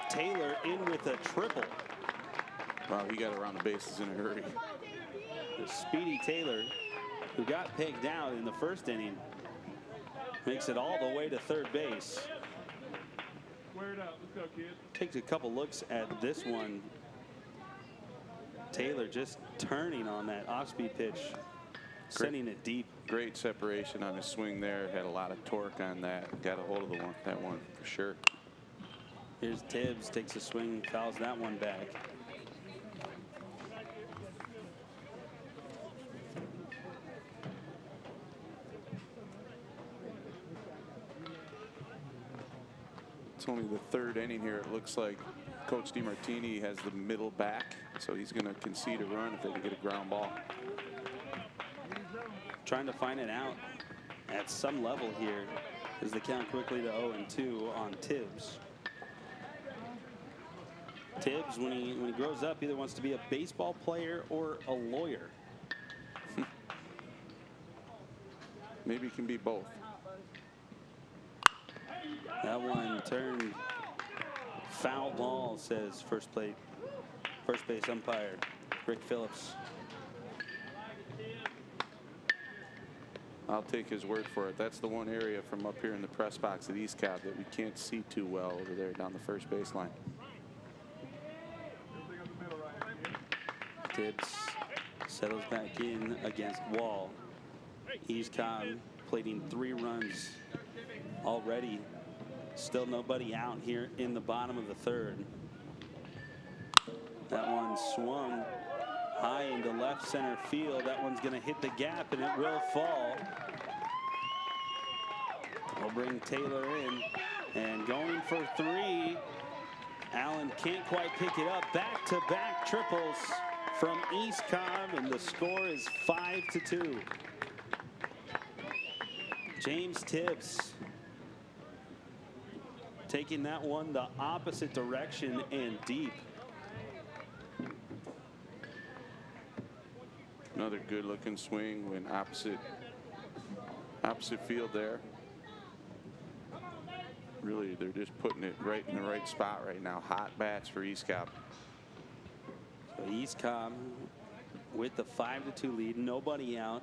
Taylor in with a triple. Wow, he got around the bases in a hurry. The speedy Taylor, who got picked out in the first inning, makes it all the way to third base. Square it out. Let's go, kid. Takes a couple looks at this one. Taylor just turning on that off-speed pitch, sending it deep. Great separation on his swing there. Had a lot of torque on that. Got a hold of that one for sure. Here's Tibbs, takes a swing, fouls that one back. It's only the third inning here. It looks like Coach DeMartini has the middle back, so he's going to concede a run if they can get a ground ball. Trying to find it out at some level here as the count quickly to 0-2 on Tibbs. Tibbs, when he grows up, either wants to be a baseball player or a lawyer. Maybe he can be both. That one turned foul ball, says first base umpire Rick Phillips. I'll take his word for it. That's the one area from up here in the press box at East Cobb that we can't see too well over there down the first baseline. Tibbs settles back in against Wall. East Cobb plating 3 runs already. Still nobody out here in the bottom of the third. That one swung high into left center field. That one's going to hit the gap, and it will fall. We'll bring Taylor in, and going for 3. Allen can't quite pick it up. Back-to-back triples from East Cobb, and the score is 5-2. James Tibbs taking that one the opposite direction and deep. Another good looking swing when opposite field there. Really, they're just putting it right in the right spot right now. Hot bats for East Cobb. So East Cobb with the 5-2 lead, nobody out.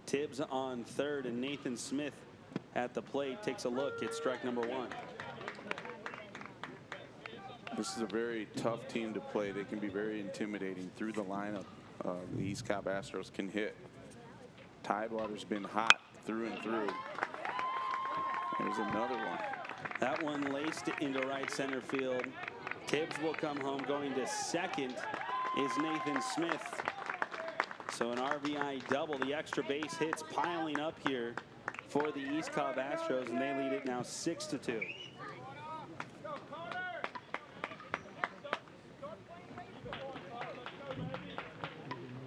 Tibbs on third, and Nathan Smith at the plate takes a look at strike number 1. This is a very tough team to play. They can be very intimidating through the lineup. The East Cobb Astros can hit. Tidewater's been hot through and through. There's another one. That one laced into right center field. Tibbs will come home. Going to second is Nathan Smith. So an RBI double. The extra base hits piling up here for the East Cobb Astros, and they lead it now 6-2.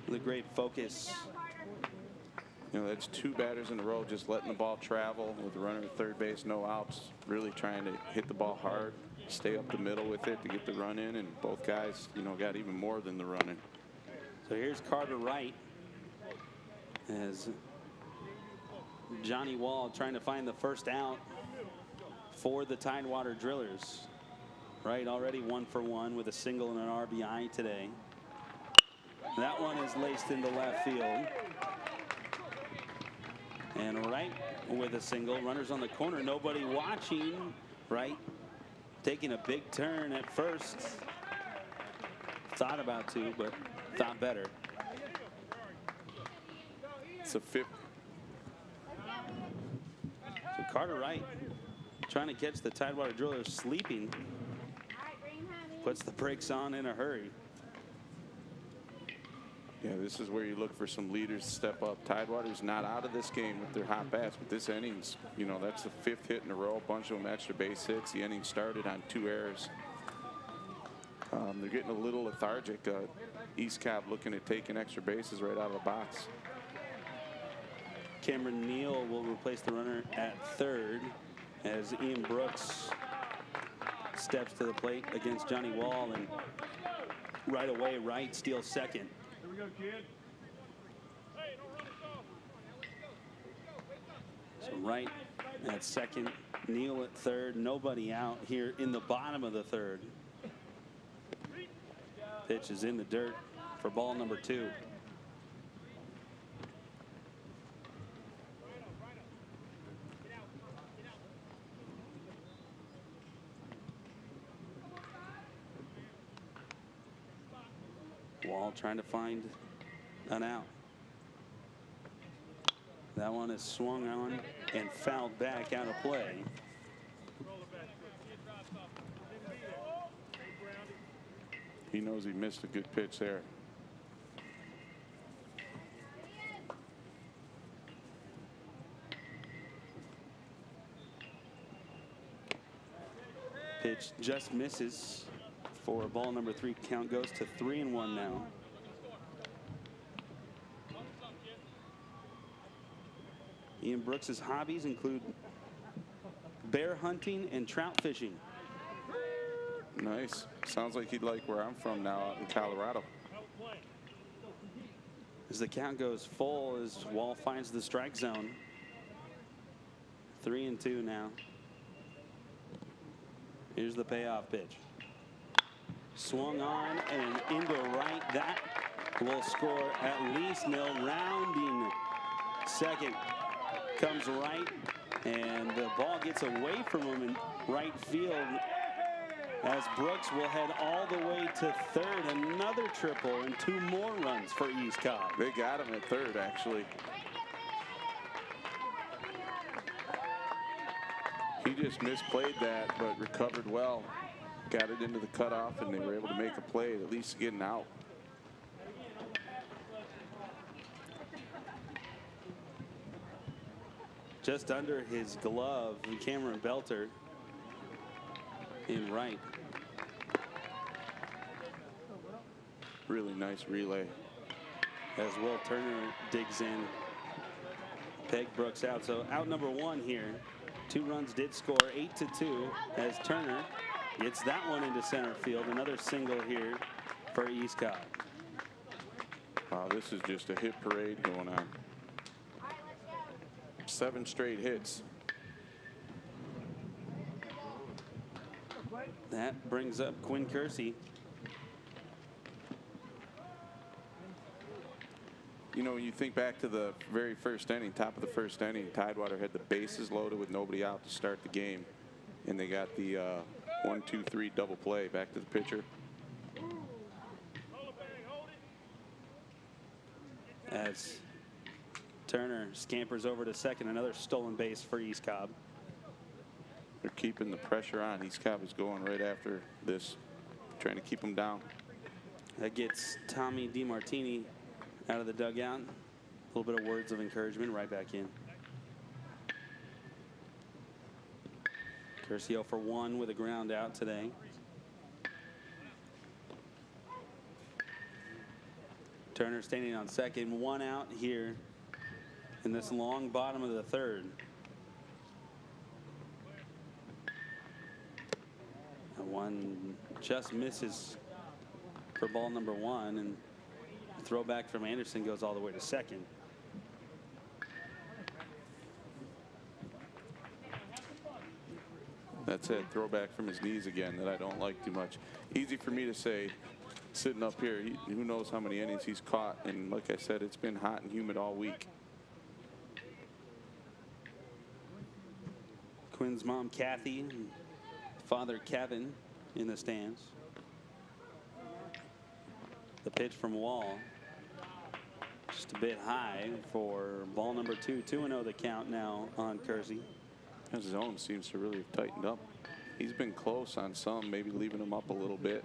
The great focus. You know, that's 2 batters in a row just letting the ball travel with the runner at third base, no outs, really trying to hit the ball hard, stay up the middle with it to get the run in, and both guys, you know, got even more than the run in. So here's Carter Wright as Johnny Wall trying to find the first out for the Tidewater Drillers. Wright already 1 for 1 with a single and an RBI today. That one is laced into left field. And Wright with a single. Runners on the corner, nobody watching. Wright taking a big turn at first. Thought about to, but thought better. It's a 5th. So Carter Wright trying to catch the Tidewater Drillers sleeping. Puts the brakes on in a hurry. Yeah, this is where you look for some leaders to step up. Tidewater's not out of this game with their hot bats, but this innings, you know, that's the 5th hit in a row, a bunch of them extra base hits. The inning started on 2 errors. They're getting a little lethargic. East Cobb looking at taking extra bases right out of the box. Cameron Neal will replace the runner at third as Ian Brooks steps to the plate against Johnny Wall, and right away. Wright steals second. Here we go, kid. So Wright at second, Neal at third. Nobody out here in the bottom of the third. Pitch is in the dirt for ball number 2. Wall trying to find an out. That one is swung on and fouled back out of play. He knows he missed a good pitch there. Pitch just misses for ball number 3. Count goes to 3-1 now. Ian Brooks's hobbies include bear hunting and trout fishing. Nice. Sounds like he'd like where I'm from now, out in Colorado. As the count goes full, as Wall finds the strike zone. 3-2 now. Here's the payoff pitch. Swung on and into right. That will score at least nil. Rounding second comes Wright, and the ball gets away from him in right field as Brooks will head all the way to third. Another triple and 2 more runs for East Cobb. They got him at third, actually. He just misplayed that, but recovered well. Got it into the cutoff, and they were able to make a play, at least getting out. Just under his glove, Cameron Belter in right. Really nice relay. As Will Turner digs in. Peg Brooks out. So out number 1 here. 2 runs did score, 8-2 as Turner gets that one into center field. Another single here for East Cobb. Wow, this is just a hit parade going on. 7 straight hits. That brings up Quinn Kersey. You know, when you think back to the very first inning, top of the first inning, Tidewater had the bases loaded with nobody out to start the game, and they got the 1-2-3 double play back to the pitcher. As Turner scampers over to second, another stolen base for East Cobb. They're keeping the pressure on. East Cobb is going right after this, trying to keep them down. That gets Tommy DiMartini out of the dugout. A little bit of words of encouragement right back in. Kersey 0 for 1 with a ground out today. Turner standing on second, 1 out here in this long bottom of the third. And 1 just misses for ball number 1, and the throwback from Anderson goes all the way to second. That's it. Throwback from his knees again that I don't like too much. Easy for me to say sitting up here. Who knows how many innings he's caught. And like I said, it's been hot and humid all week. Quinn's mom, Kathy, and father, Kevin, in the stands. The pitch from Wall. Just a bit high for ball number 2. 2-0 the count now on Kersey. His zone seems to really have tightened up. He's been close on some, maybe leaving him up a little bit.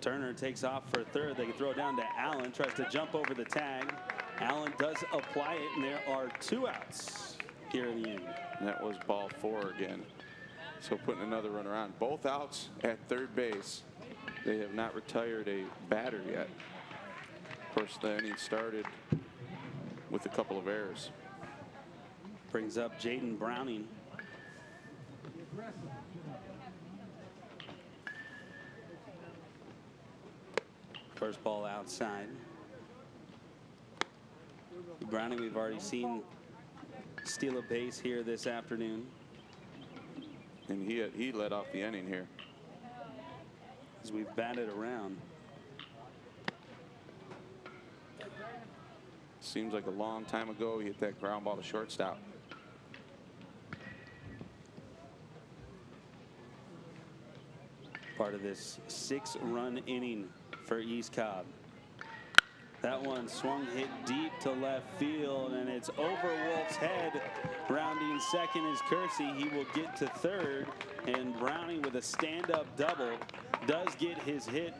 Turner takes off for third. They can throw it down to Allen. Tries to jump over the tag. Allen does apply it, and there are 2 outs here in the inning. And that was ball 4 again. So putting another runner on. Both outs at third base. They have not retired a batter yet. Of course, the inning started with a couple of errors. Brings up Jaden Browning. First ball outside. Browning, we've already seen steal a base here this afternoon. And he led off the inning here. As we've batted around. Seems like a long time ago he hit that ground ball to shortstop. Part of this 6-run inning for East Cobb. That one swung, hit deep to left field, and it's over Wolf's head. Rounding second is Kersey. He will get to third, and Browning with a stand-up double does get his hit,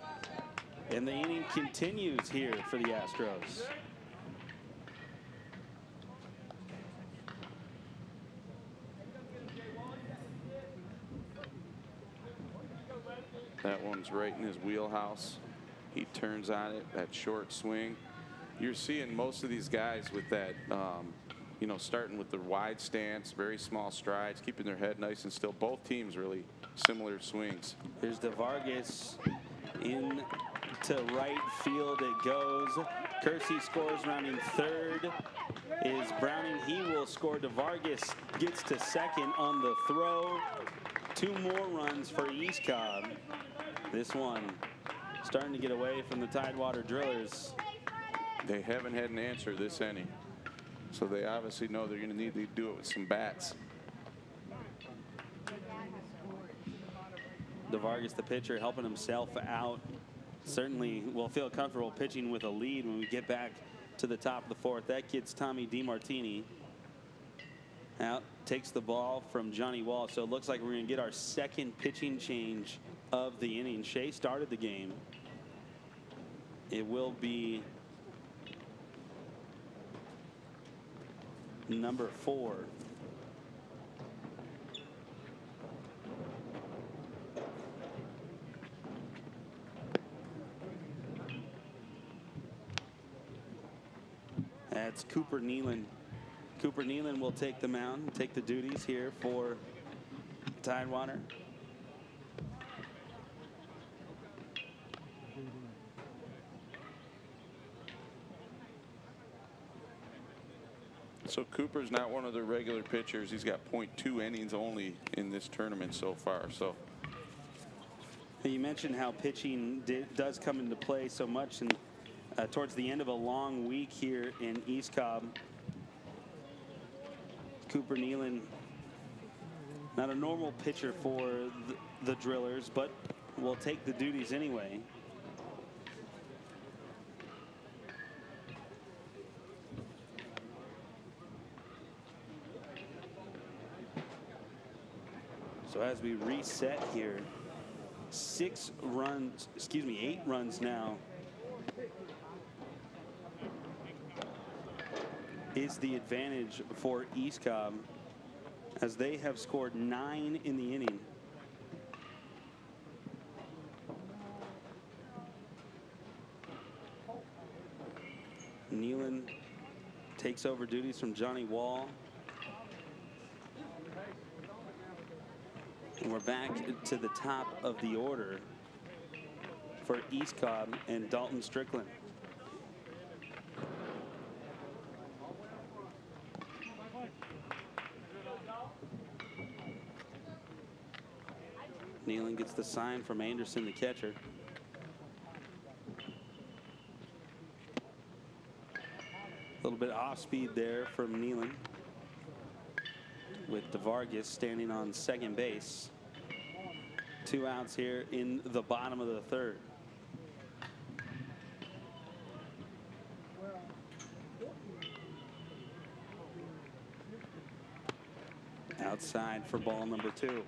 and the inning continues here for the Astros. That one's right in his wheelhouse. He turns on it, that short swing. You're seeing most of these guys with that, you know, starting with the wide stance, very small strides, keeping their head nice and still. Both teams really similar swings. Here's DeVargas in to right field. It goes. Kersey scores. Rounding third is Browning. He will score. DeVargas gets to second on the throw. 2 more runs for East Cobb. This one starting to get away from the Tidewater Drillers. They haven't had an answer this inning, so they obviously know they're going to need to do it with some bats. DeVargas, the pitcher, helping himself out. Certainly will feel comfortable pitching with a lead when we get back to the top of the 4th. That gets Tommy DiMartini out, takes the ball from Johnny Wall. So it looks like we're going to get our second pitching change of the inning. Shea started the game. It will be number 4. That's Cooper Nealon. Cooper Nealon will take the mound, take the duties here for Tidewater. So Cooper's not one of the regular pitchers. He's got .2 innings only in this tournament so far. So you mentioned how pitching does come into play so much, and towards the end of a long week here in East Cobb. Cooper Nealon, not a normal pitcher for the Drillers, but will take the duties anyway. So as we reset here, 8 runs now is the advantage for East Cobb, as they have scored 9 in the inning. Nealon takes over duties from Johnny Wall. And we're back to the top of the order for East Cobb and Dalton Strickland. Nealon gets the sign from Anderson, the catcher. A little bit off speed there from Nealon, with DeVargas standing on second base. 2 outs here in the bottom of the 3rd. Outside for ball number 2.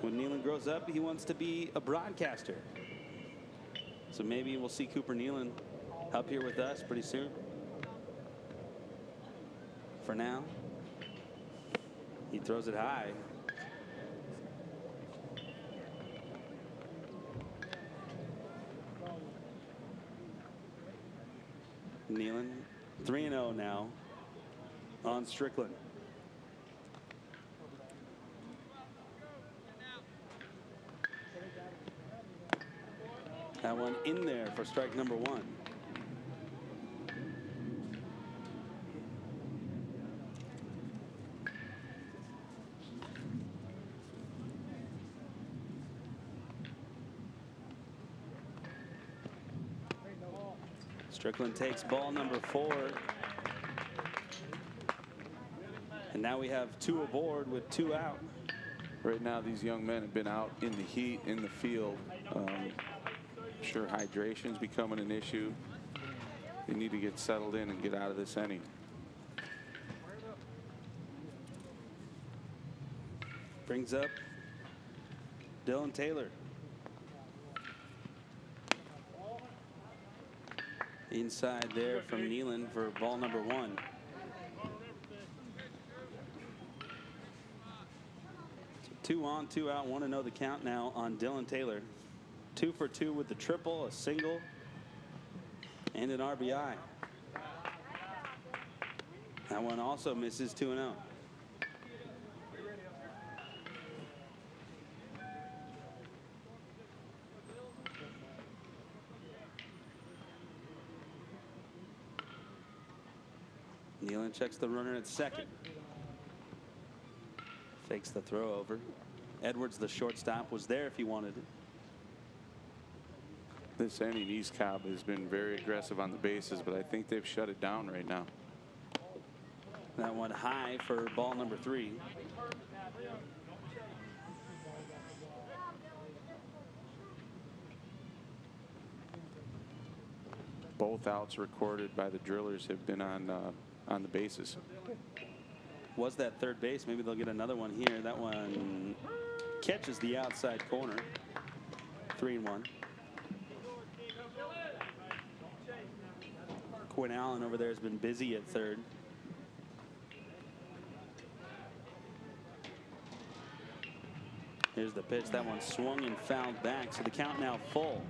When Nealon grows up, he wants to be a broadcaster. So maybe we'll see Cooper Nealon up here with us pretty soon. For now, he throws it high. Nealon 3-0 now on Strickland. That one in there for strike number one. Strickland takes ball number 4. And now we have 2 aboard with 2 out. Right now, these young men have been out in the heat, in the field. I'm sure hydration's becoming an issue. They need to get settled in and get out of this inning. Brings up Dylan Taylor. Inside there from Nealon for ball number 1. So 2 on, 2 out. 1-0 the count now on Dylan Taylor. 2 for 2 with the triple, a single, and an RBI. That one also misses 2-0. Nealon checks the runner at second. Fakes the throw over. Edwards, the shortstop, was there if he wanted it. This inning, East Cobb has been very aggressive on the bases, but I think they've shut it down right now. That one high for ball number 3. Both outs recorded by the Drillers have been on the bases. Was that third base? Maybe they'll get another one here. That one catches the outside corner. 3-1. Quinn Allen over there has been busy at third. Here's the pitch. That one swung and fouled back. So the count now full.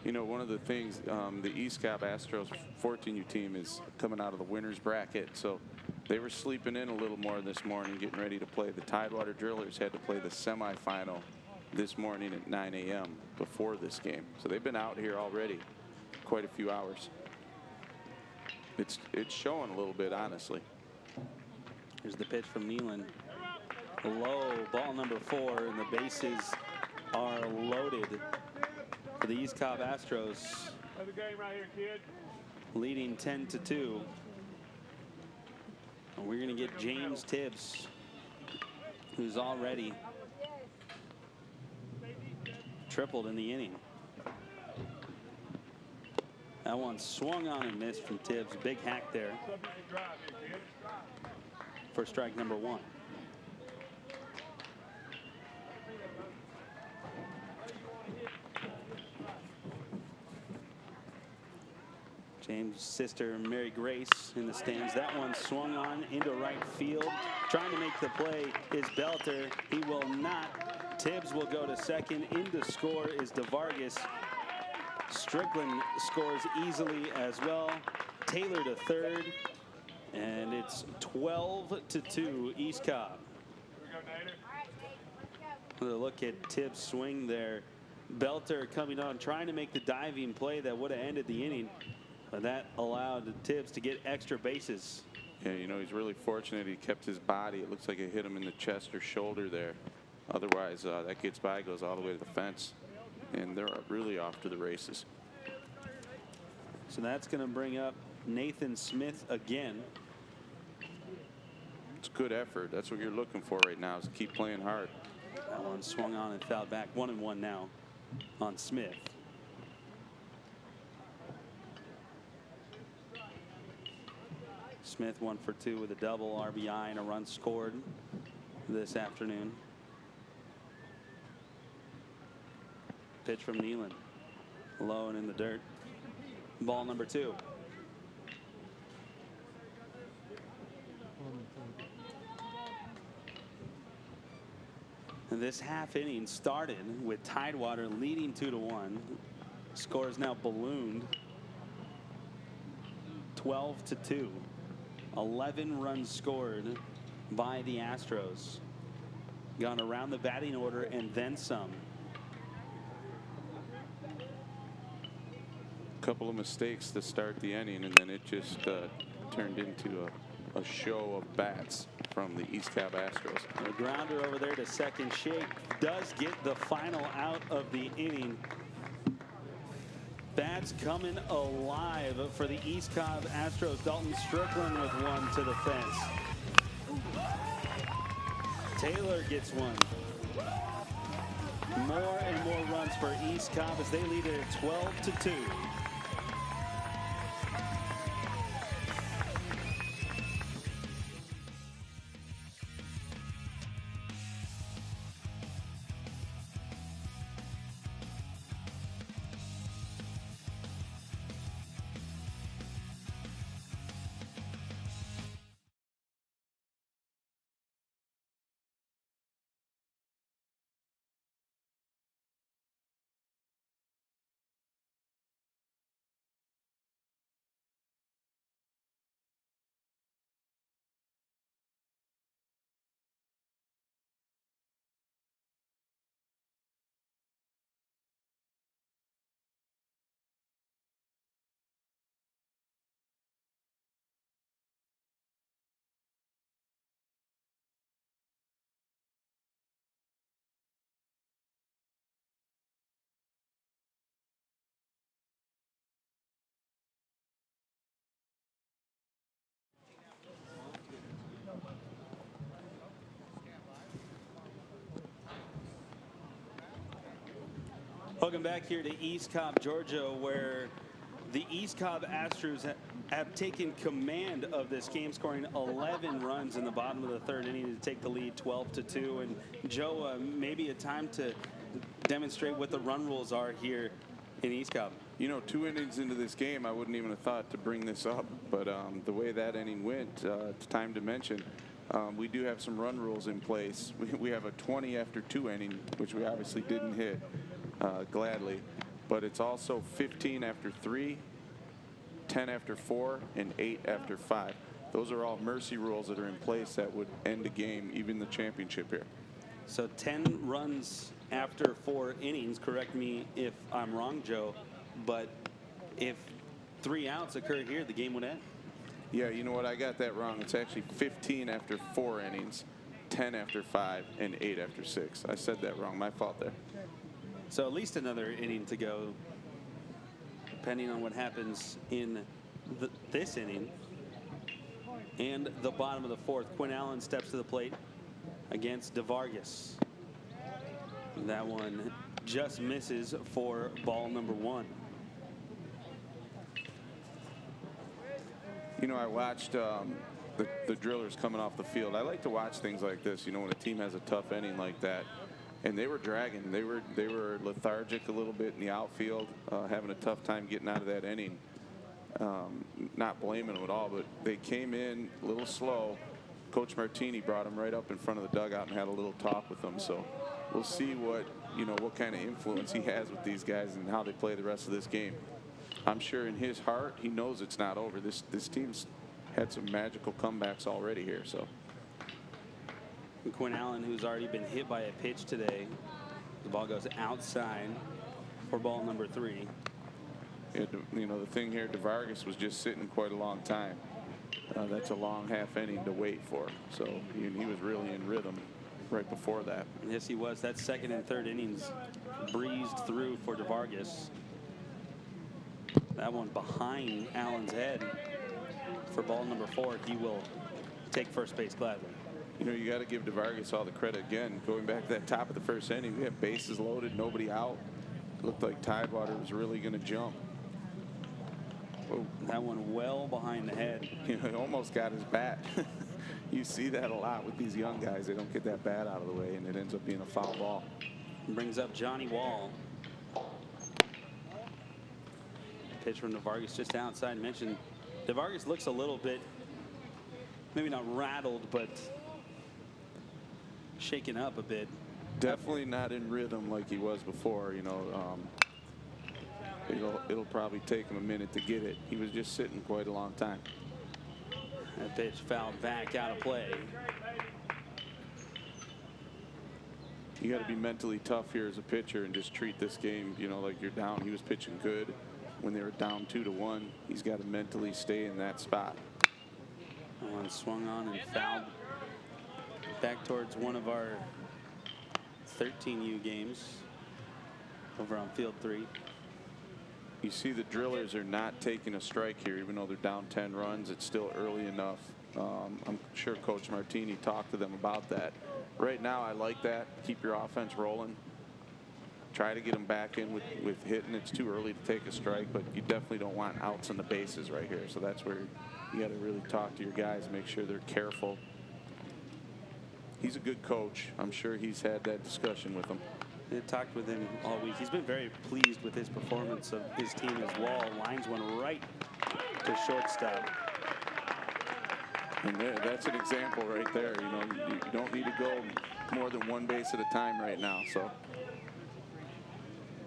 You know, one of the things, the East Cobb Astros 14U team is coming out of the winner's bracket, so they were sleeping in a little more this morning, getting ready to play. The Tidewater Drillers had to play the semifinal this morning at 9 a.m. before this game, so they've been out here already quite a few hours. It's showing a little bit, honestly. Here's the pitch from Nealon. Low, ball number 4, and the bases are loaded for the East Cobb Astros. Play the game right here, kid. Leading 10-2. And we're going to get James Tibbs, who's already tripled in the inning. That one swung on and missed from Tibbs. Big hack there for strike number 1. James' sister Mary Grace in the stands. That one swung on into right field. Trying to make the play is Belter. He will not. Tibbs will go to second. In to score is DeVargas. Strickland scores easily as well. Taylor to third. And it's 12-2 East Cobb. Look at Tibbs' swing there. Belter coming on, trying to make the diving play that would have ended the inning. But that allowed Tibbs to get extra bases. Yeah, you know, he's really fortunate he kept his body. It looks like it hit him in the chest or shoulder there. Otherwise, that gets by, goes all the way to the fence. And they're really off to the races. So that's going to bring up Nathan Smith again. It's good effort. That's what you're looking for right now, is to keep playing hard. That one swung on and fouled back. 1-1 now on Smith. Smith 1 for 2 with a double, RBI, and a run scored this afternoon. Pitch from Nealon. Low and in the dirt. Ball number 2. And this half inning started with Tidewater leading 2-1. Score is now ballooned 12-2. 11 runs scored by the Astros. Gone around the batting order and then some. couple of mistakes to start the inning, and then it just turned into a show of bats from the East Cobb Astros. The grounder over there to second. Shake does get the final out of the inning. Bats coming alive for the East Cobb Astros. Dalton Strickland with one to the fence. Taylor gets one. More and more runs for East Cobb as they lead it at 12-2. Welcome back here to East Cobb, Georgia, where the East Cobb Astros have taken command of this game, scoring 11 runs in the bottom of the third inning to take the lead 12-2. And Joe, maybe a time to demonstrate what the run rules are here in East Cobb. You know, 2 innings into this game, I wouldn't even have thought to bring this up, but the way that inning went, it's time to mention. We do have some run rules in place. We have a 20 after 2 inning, which we obviously didn't hit gladly, but it's also 15 after 3, 10 after 4, and 8 after 5. Those are all mercy rules that are in place that would end the game, even the championship here. So 10 runs after 4 innings. Correct me if I'm wrong, Joe, but if 3 outs occur here, the game would end. Yeah, you know what? I got that wrong. It's actually 15 after 4 innings, 10 after 5, and 8 after 6. I said that wrong. My fault there. So at least another inning to go, depending on what happens in this inning. And the bottom of the 4th, Quinn Allen steps to the plate against DeVargas. That one just misses for ball number 1. You know, I watched the drillers coming off the field. I like to watch things like this, you know, when a team has a tough inning like that. And they were dragging. They were lethargic a little bit in the outfield, having a tough time getting out of that inning. Not blaming them at all, but they came in a little slow. Coach Martini brought them right up in front of the dugout and had a little talk with them. So we'll see what kind of influence he has with these guys and how they play the rest of this game. I'm sure in his heart he knows it's not over. This team's had some magical comebacks already here. So. Quinn Allen, who's already been hit by a pitch today. The ball goes outside for ball number 3. Yeah, you know, the thing here, DeVargas was just sitting quite a long time. That's a long half inning to wait for. So he was really in rhythm right before that. Yes, he was. That 2nd and 3rd innings breezed through for DeVargas. That one behind Allen's head for ball number 4. He will take first base gladly. You know, you got to give DeVargas all the credit again. Going back to that top of the 1st inning, we had bases loaded, nobody out. It looked like Tidewater was really going to jump. Whoa. That one well behind the head. You know, he almost got his bat. You see that a lot with these young guys. They don't get that bat out of the way, and it ends up being a foul ball. Brings up Johnny Wall. Pitch from DeVargas just outside. Mentioned DeVargas looks a little bit, maybe not rattled, but shaken up a bit. Definitely not in rhythm like he was before. You know, it'll probably take him a minute to get it. He was just sitting quite a long time. That pitch fouled back out of play. You got to be mentally tough here as a pitcher and just treat this game, you know, like you're down. He was pitching good when they were down 2-1. He's got to mentally stay in that spot. That one swung on and fouled back towards one of our 13U games over on field 3. You see the Drillers are not taking a strike here, even though they're down 10 runs. It's still early enough. I'm sure Coach Martini talked to them about that. Right now, I like that. Keep your offense rolling. Try to get them back in with hitting. It's too early to take a strike, but you definitely don't want outs on the bases right here. So that's where you got to really talk to your guys, make sure they're careful. He's a good coach. I'm sure he's had that discussion with them. I talked with him all week. He's been very pleased with his performance of his team as well. Lines went right to shortstop. And that's an example right there. You know, you don't need to go more than one base at a time right now. So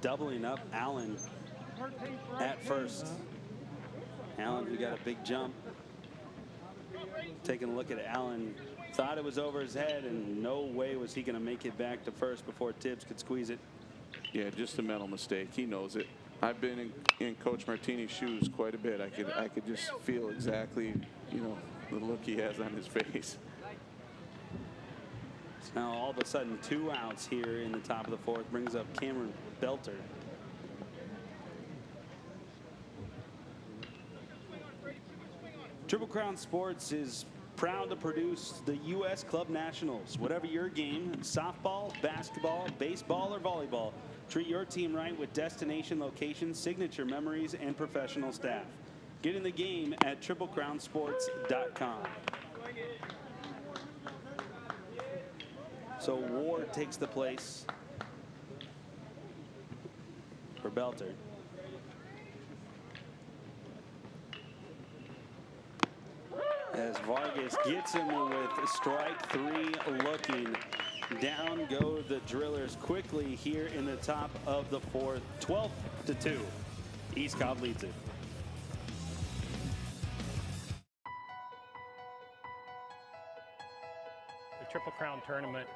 Doubling up Allen at first. Allen, who got a big jump. Taking a look at Allen, thought it was over his head, and no way was he going to make it back to first before Tibbs could squeeze it. yeah, just a mental mistake. He knows it. I've been in Coach Martini's shoes quite a bit. I could just feel exactly, you know, the look he has on his face. So now all of a sudden 2 outs here in the top of the 4th, brings up Cameron Belter. Triple Crown Sports is proud to produce the U.S. Club Nationals. Whatever your game, softball, basketball, baseball, or volleyball, treat your team right with destination locations, signature memories, and professional staff. Get in the game at triplecrownsports.com. So Ward takes the place for Belter. As Vargas gets him with strike 3 looking. Down go the Drillers quickly here in the top of the 4th. 12-2. East Cobb leads it. The Triple Crown tournament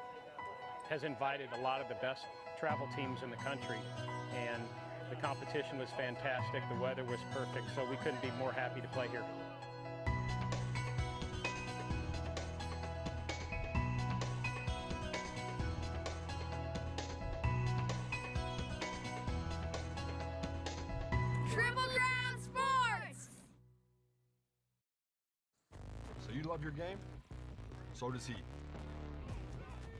has invited a lot of the best travel teams in the country, and the competition was fantastic. The weather was perfect, so we couldn't be more happy to play here. Triple Crown Sports! So you love your game? So does he.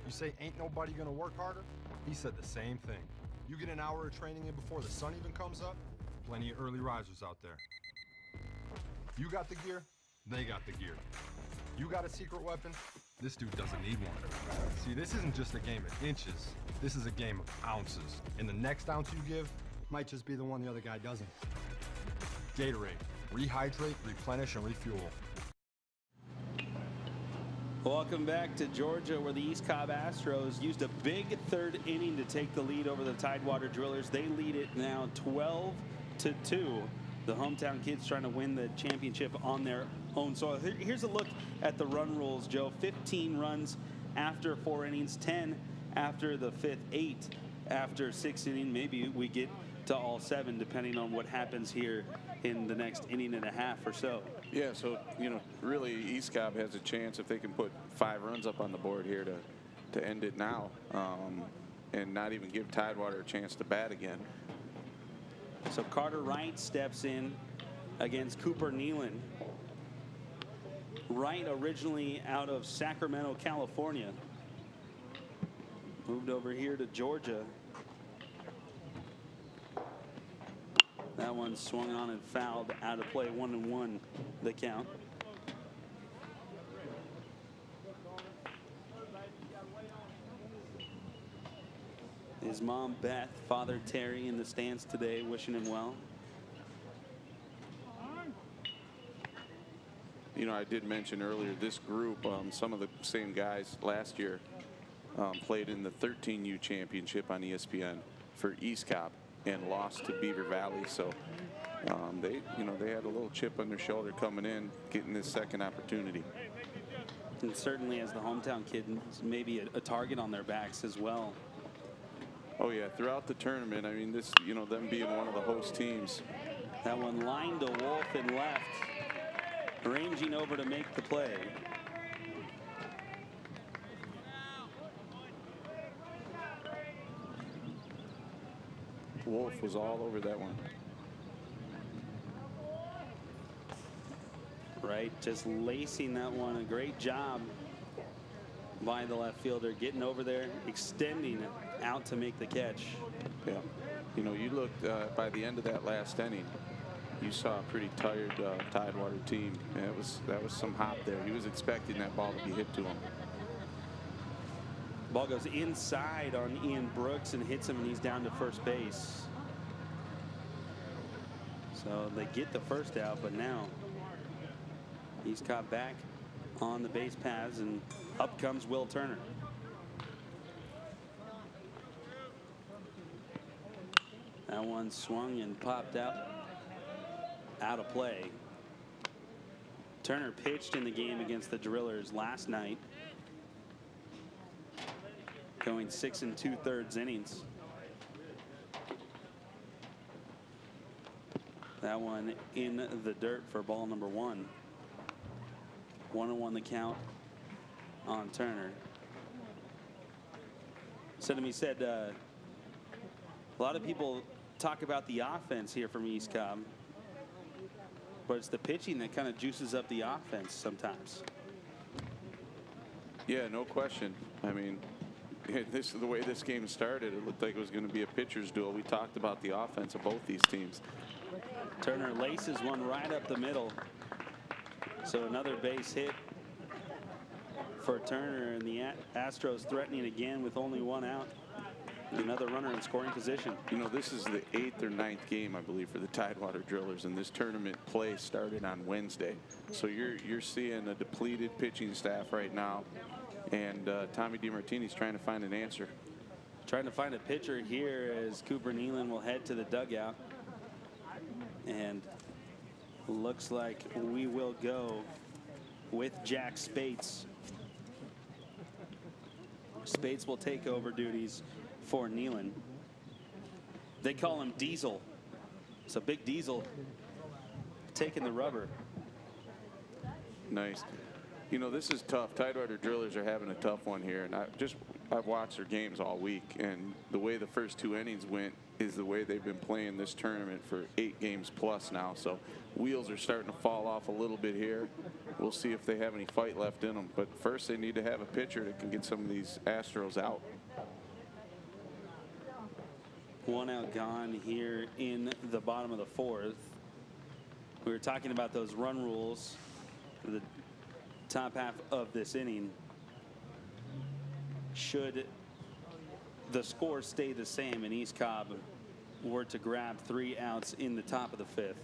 You say ain't nobody gonna work harder? He said the same thing. You get an hour of training in before the sun even comes up, plenty of early risers out there. You got the gear, they got the gear. You got a secret weapon, this dude doesn't need one. See, this isn't just a game of inches, this is a game of ounces. And the next ounce you give might just be the one the other guy doesn't. Gatorade, rehydrate, replenish, and refuel. Welcome back to Georgia, where the East Cobb Astros used a big 3rd inning to take the lead over the Tidewater Drillers. They lead it now 12-2. The hometown kids trying to win the championship on their own soil. Here's a look at the run rules, Joe. 15 runs after 4 innings, 10 after the 5th, 8 after 6th inning. Maybe we get to all 7, depending on what happens here in the next inning and a half or so. Yeah, so, you know, really East Cobb has a chance if they can put 5 runs up on the board here to end it now, and not even give Tidewater a chance to bat again. So Carter Wright steps in against Cooper Nealon. Wright, originally out of Sacramento, California, moved over here to Georgia. That one swung on and fouled, out of play, 1-1 the count. His mom Beth, father Terry in the stands today, wishing him well. You know, I did mention earlier this group, some of the same guys last year played in the 13U championship on ESPN for East Cobb and lost to Beaver Valley. So they had a little chip on their shoulder coming in, getting this second opportunity. And certainly as the hometown kid, maybe a target on their backs as well. Oh yeah, throughout the tournament, I mean, this, you know, them being one of the host teams, That one lined to Wolf and left, ranging over to make the play. Wolf was all over that one. Right, just lacing that one. A great job by the left fielder, getting over there, extending it out to make the catch. Yeah, you know, you looked by the end of that last inning, you saw a pretty tired Tidewater team. And that was some hop there. He was expecting that ball to be hit to him. Ball goes inside on Ian Brooks and hits him, and he's down to first base. So they get the first out, but now he's caught back on the base paths, and up comes Will Turner. That one swung and popped out of play. Turner pitched in the game against the Drillers last night, going 6 2/3 innings. That one in the dirt for ball number 1. 1-1 the count on Turner. Said to me, a lot of people talk about the offense here from East Cobb, but it's the pitching that kind of juices up the offense sometimes. Yeah, no question. I mean, this is the way this game started. It looked like it was going to be a pitcher's duel. We talked about the offense of both these teams. Turner laces one right up the middle. So another base hit for Turner, and the Astros threatening again with only 1 out. Another runner in scoring position. You know, this is the 8th or 9th game, I believe, for the Tidewater Drillers, and this tournament play started on Wednesday. So you're seeing a depleted pitching staff right now, and Tommy DeMartini's trying to find an answer. Trying to find a pitcher here as Cooper Nealon will head to the dugout, and looks like we will go with Jack Spates. Spates will take over duties for Nealon. They call him Diesel. So Big Diesel taking the rubber. Nice. You know, this is tough. Tidewater Drillers are having a tough one here, and I've watched their games all week, and the way the first 2 innings went is the way they've been playing this tournament for 8 games plus now. So wheels are starting to fall off a little bit here. We'll see if they have any fight left in them, but first they need to have a pitcher that can get some of these Astros out. 1 out gone here in the bottom of the 4th. We were talking about those run rules for the top half of this inning. Should the score stay the same and East Cobb were to grab 3 outs in the top of the 5th,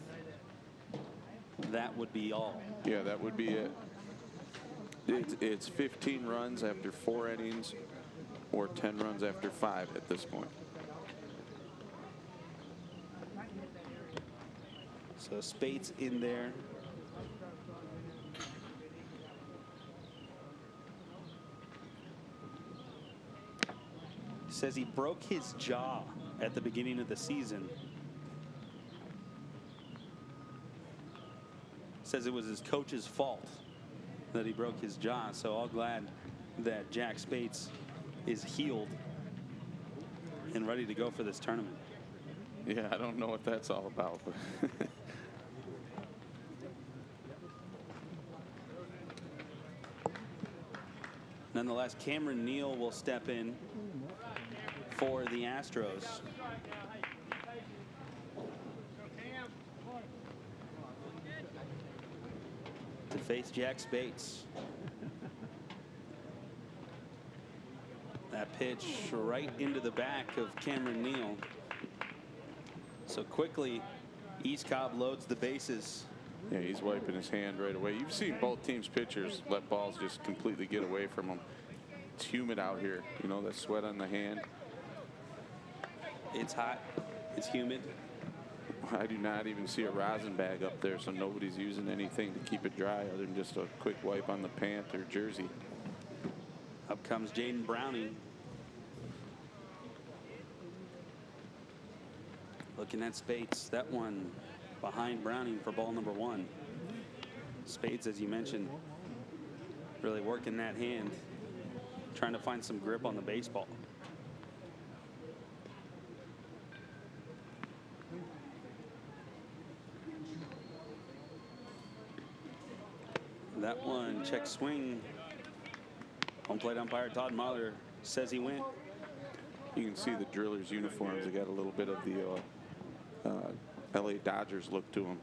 that would be all. Yeah, that would be it. It's 15 runs after 4 innings or 10 runs after 5 at this point. So Spates in there. Says he broke his jaw at the beginning of the season. Says it was his coach's fault that he broke his jaw. So all glad that Jack Spates is healed and ready to go for this tournament. Yeah, I don't know what that's all about. But nonetheless, Cameron Neal will step in for the Astros. To face Jack Spates. That pitch right into the back of Cameron Neal. So quickly, East Cobb loads the bases. yeah, he's wiping his hand right away. You've seen both teams' pitchers let balls just completely get away from them. It's humid out here. You know, that sweat on the hand. It's hot. It's humid. I do not even see a rosin bag up there, so nobody's using anything to keep it dry other than just a quick wipe on the pant or jersey. Up comes Jaden Browning. Looking at Spates. That one behind Browning for ball number 1. Spades, as you mentioned, really working that hand, trying to find some grip on the baseball. That one, check swing. Home plate umpire Todd Mahler says he went. You can see the Drillers uniforms. They got a little bit of the LA Dodgers look to them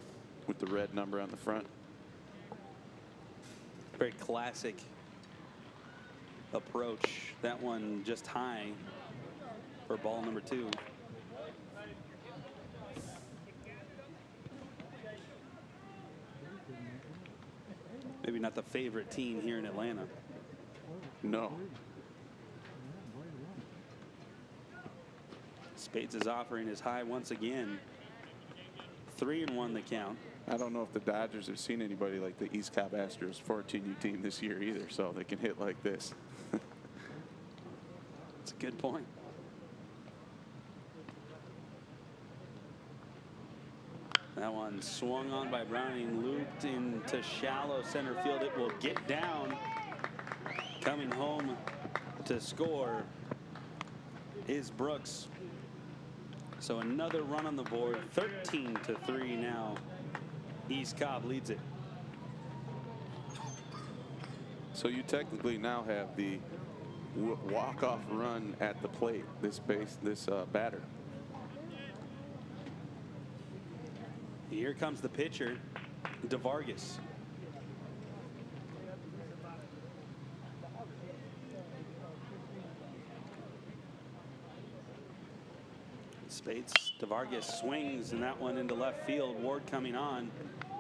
with the red number on the front. Very classic approach. That one just high for ball number 2. Maybe not the favorite team here in Atlanta. No. Spades is offering his high once again. 3-1 the count. I don't know if the Dodgers have seen anybody like the East Cobb Astros 14U team this year either, so they can hit like this. That's a good point. That one swung on by Browning, looped into shallow center field. It will get down. Coming home to score is Brooks. So another run on the board. 13-3 now. East Cobb leads it. So you technically now have the walk-off run at the plate. This batter. Here comes the pitcher, DeVargas. Spades, DeVargas swings, and that one into left field. Ward coming on.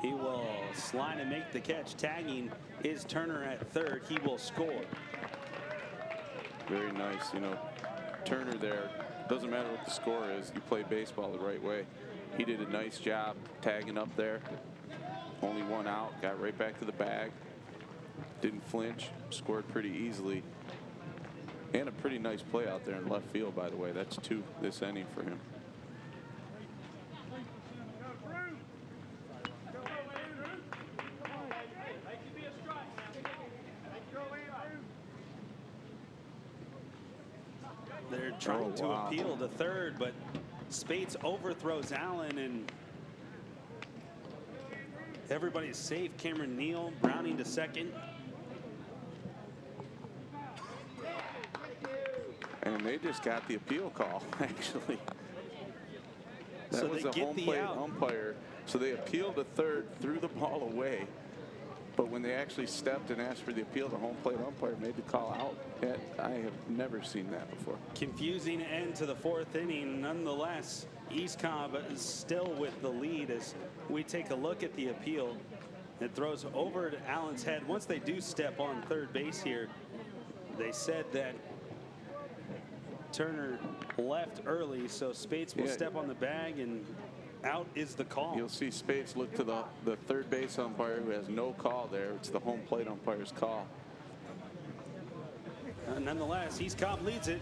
He will slide and make the catch. Tagging is Turner at third. He will score. Very nice. You know, Turner there, doesn't matter what the score is, you play baseball the right way. He did a nice job tagging up there. Only one out, got right back to the bag. Didn't flinch, scored pretty easily. And a pretty nice play out there in left field, by the way. That's 2 this inning for him. They're trying to appeal to third, but Spades overthrows Allen, and everybody's safe. Cameron Neal, Browning to second. And they just got the appeal call, actually. That So was they a get home the plate out. umpire. So they appealed to third, threw the ball away. But when they actually stepped and asked for the appeal, the home plate umpire made the call out. I have never seen that before. Confusing end to the 4th inning. Nonetheless, East Cobb is still with the lead as we take a look at the appeal. It throws over to Allen's head. Once they do step on third base here, they said that Turner left early, so Spades will step on the bag, and out is the call. You'll see Spades look to the third base umpire who has no call there. It's the home plate umpire's call. Nonetheless, East Cobb leads it.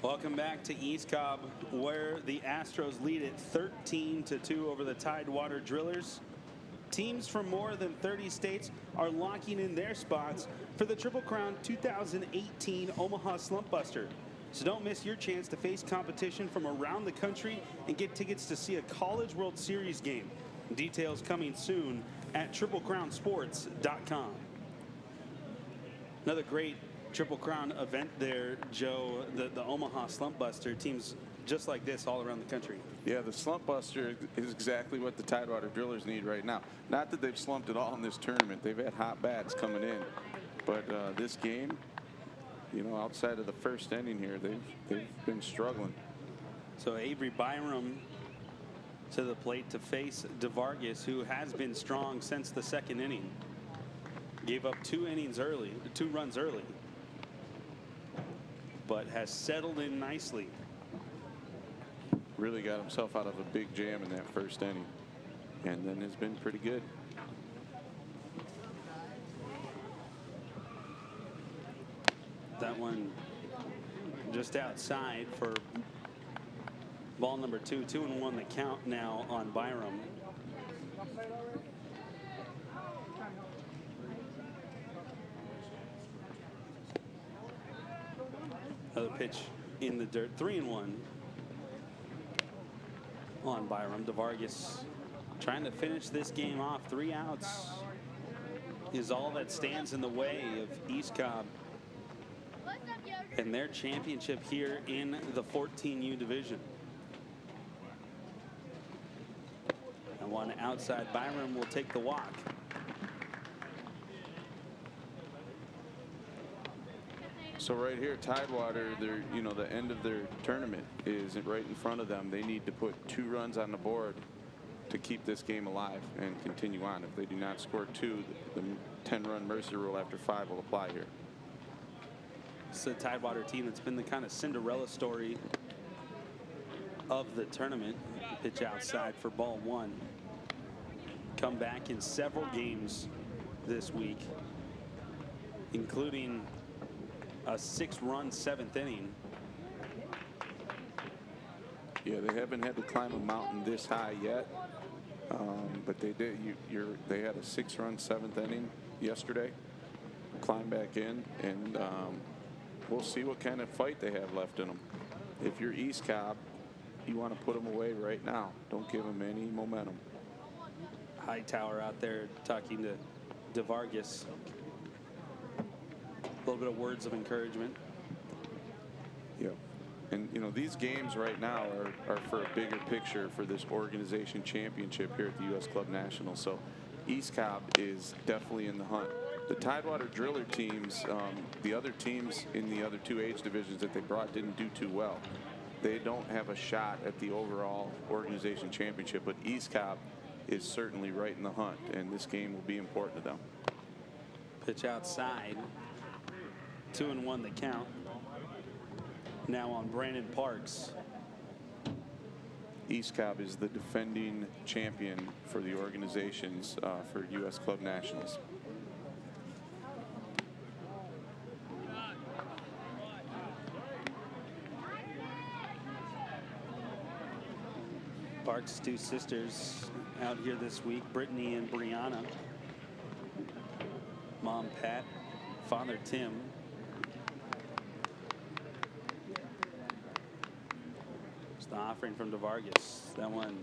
Welcome back to East Cobb, where the Astros lead it 13-2 over the Tidewater Drillers. Teams from more than 30 states are locking in their spots for the Triple Crown 2018 Omaha Slump Buster. So don't miss your chance to face competition from around the country and get tickets to see a College World Series game. Details coming soon at TripleCrownSports.com. Another great Triple Crown event there, Joe. The Omaha Slump Buster, teams just like this all around the country. Yeah, the slump buster is exactly what the Tidewater Drillers need right now. Not that they've slumped at all in this tournament. They've had hot bats coming in. But this game, you know, outside of the first inning here, they've been struggling. So Avery Byram to the plate to face DeVargas, who has been strong since the second inning. Gave up 2 runs early, but has settled in nicely. Really got himself out of a big jam in that first inning, and then has been pretty good. That one just outside for ball number 2. 2-1 the count now on Byram. Another pitch in the dirt. 3-1 on Byram. DeVargas trying to finish this game off. 3 outs is all that stands in the way of East Cobb and their championship here in the 14U division. And one outside. Byram will take the walk. So right here, Tidewater, the end of their tournament is right in front of them. They need to put 2 runs on the board to keep this game alive and continue on. If they do not score 2, the 10-run mercy rule after 5 will apply here. It's the Tidewater team that's been the kind of Cinderella story of the tournament. Pitch outside for ball 1. Come back in several games this week, including a 6-run 7th inning. Yeah, they haven't had to climb a mountain this high yet, but they did. They had a 6-run 7th inning yesterday. Climb back in, and we'll see what kind of fight they have left in them. If you're East Cobb, you want to put them away right now. Don't give them any momentum. Hightower out there talking to DeVargas. A little bit of words of encouragement. Yep. And, you know, these games right now are for a bigger picture for this organization championship here at the U.S. Club National. So East Cobb is definitely in the hunt. The Tidewater Driller teams, the other teams in the other 2 age divisions that they brought didn't do too well. They don't have a shot at the overall organization championship, but East Cobb is certainly right in the hunt, and this game will be important to them. Pitch outside. 2-1 the count. Now on Brandon Parks. East Cobb is the defending champion for the organizations for U.S. Club Nationals. Parks' 2 sisters out here this week, Brittany and Brianna. Mom Pat, father Tim. It's the offering from DeVargas. That one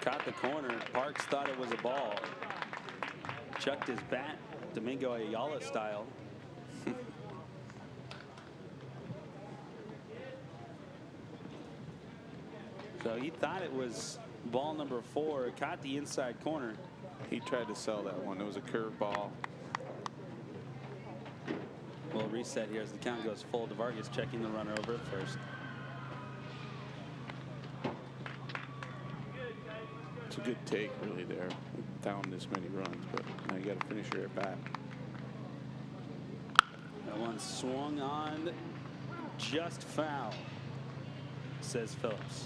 caught the corner. Parks thought it was a ball. Chucked his bat, Domingo Ayala style. So he thought it was ball number 4. It caught the inside corner. He tried to sell that one. It was a curve ball. We'll reset here as the count goes full. DeVargas checking the runner over at first. It's a good take, really, there. Down this many runs, but now you got to finish your at bat. That one swung on, just foul, says Phillips.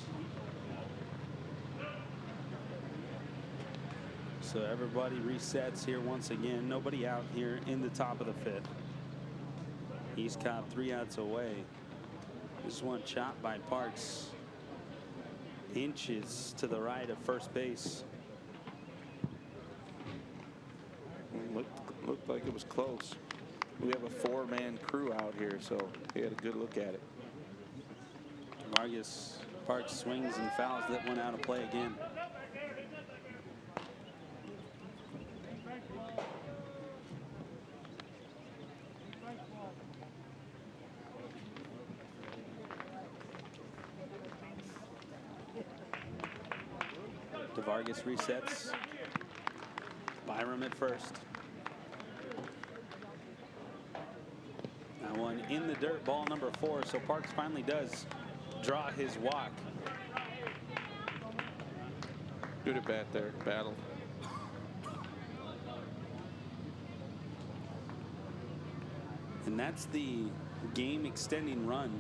So everybody resets here once again. Nobody out here in the top of the 5th. East Cobb 3 outs away. This one chopped by Parks. Inches to the right of first base. Looked like it was close. we have a 4-man crew out here, so he had a good look at it. Vargas Parks swings and fouls that went out of play again. Vargas resets. Byram at first. Now one in the dirt, ball number 4. So Parks finally does draw his walk. Good at bat there, battle. And that's the game extending run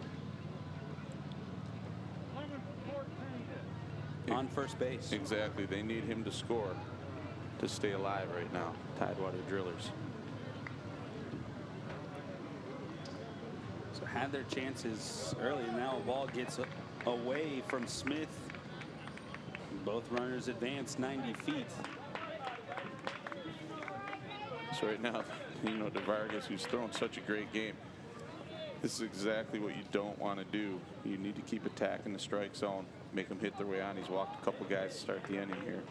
on first base. Exactly. They need him to score to stay alive right now. Tidewater Drillers. So had their chances early. Now a ball gets away from Smith. Both runners advance 90 feet. So right now, you know, DeVargas, who's thrown such a great game, this is exactly what you don't want to do. You need to keep attacking the strike zone, make them hit their way on. He's walked a couple guys to start the inning here.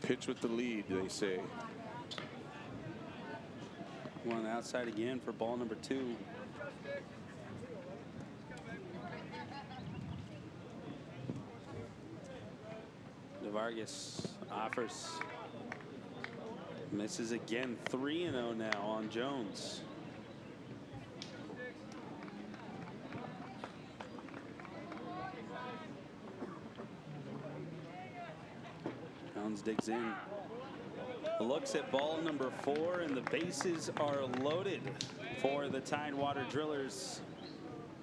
Pitch with the lead, they say. One outside again for ball number 2. DeVargas offers. Misses again. 3-0 now on Jones. Jones digs in. Looks at ball number 4, and the bases are loaded for the Tidewater Drillers.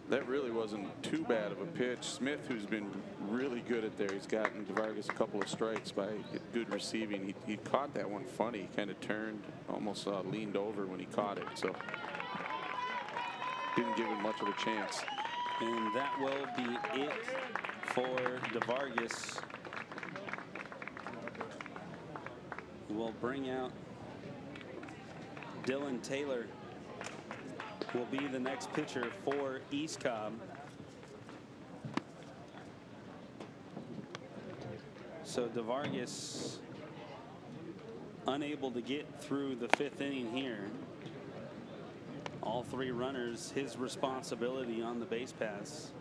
That really wasn't too bad of a pitch. Smith, who's been really good at there, he's gotten DeVargas a couple of strikes by good receiving. He caught that one funny. He kind of turned, almost leaned over when he caught it. So didn't give him much of a chance. And that will be it for DeVargas. We'll bring out Dylan Taylor. Will be the next pitcher for East Cobb. So DeVargas unable to get through the 5th inning here. All 3 runners, his responsibility on the base paths.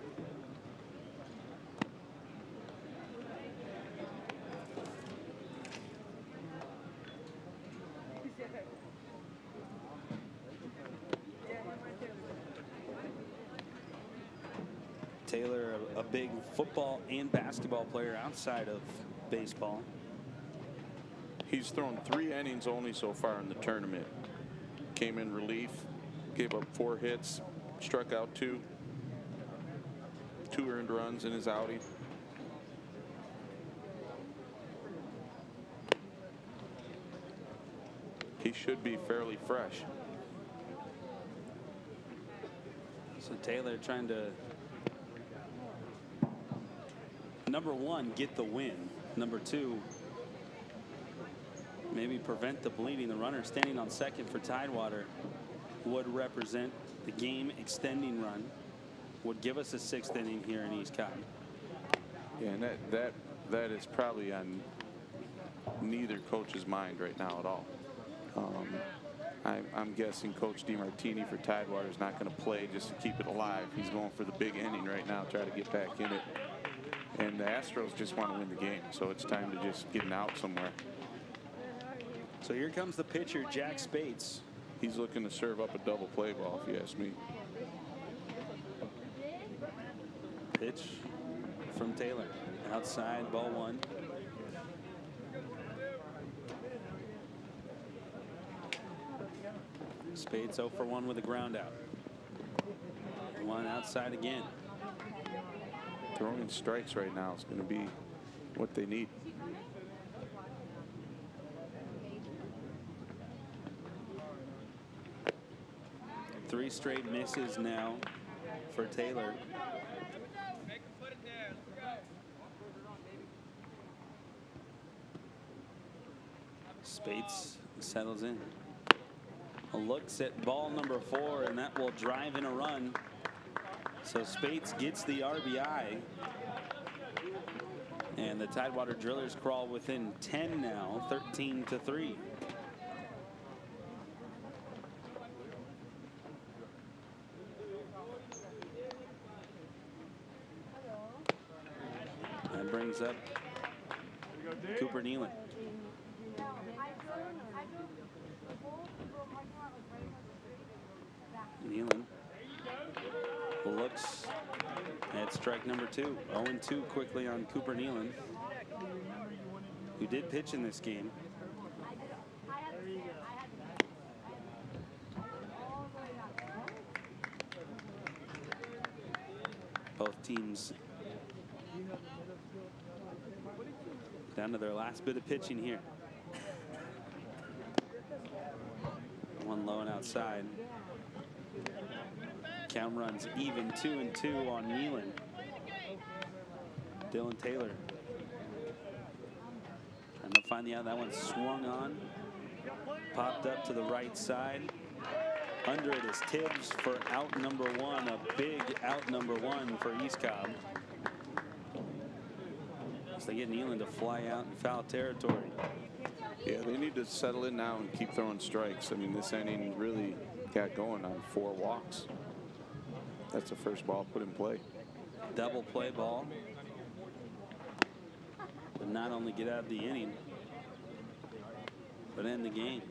Taylor, a big football and basketball player outside of baseball. He's thrown 3 innings only so far in the tournament. Came in relief, gave up 4 hits, struck out 2. 2 earned runs in his outing. He should be fairly fresh. So Taylor trying to, number 1, get the win. Number 2, maybe prevent the bleeding. The runner standing on second for Tidewater would represent the game extending run, would give us a 6th inning here in East Cobb. Yeah, and that is probably on neither coach's mind right now at all. I'm guessing Coach DeMartini for Tidewater is not going to play just to keep it alive. He's going for the big inning right now, try to get back in it. And the Astros just want to win the game, so it's time to just get an out somewhere. So here comes the pitcher, Jack Spates. He's looking to serve up a double play ball, if you ask me. Pitch from Taylor. Outside, ball 1. Spates 0 for 1 with a ground out. 1 outside again. Throwing strikes right now is going to be what they need. Three straight misses now for Taylor. Spates settles in. Looks at ball number 4, and that will drive in a run. So Spates gets the RBI. And the Tidewater Drillers crawl within 10 now, 13-3. That brings up Cooper Nealon. Nealon looks at strike number 2. 0-2 quickly on Cooper Nealon, who did pitch in this game. Both teams down to their last bit of pitching here. One low and outside. Count runs even, 2-2 on Nealon. Dylan Taylor trying to find the out. That one swung on, popped up to the right side. Under it is Tibbs for out number 1, a big out number 1 for East Cobb. As they get Nealon to fly out in foul territory. Yeah, they need to settle in now and keep throwing strikes. I mean, this inning really got going on 4 walks. That's the first ball put in play. Double play ball. But not only get out of the inning, but end the game.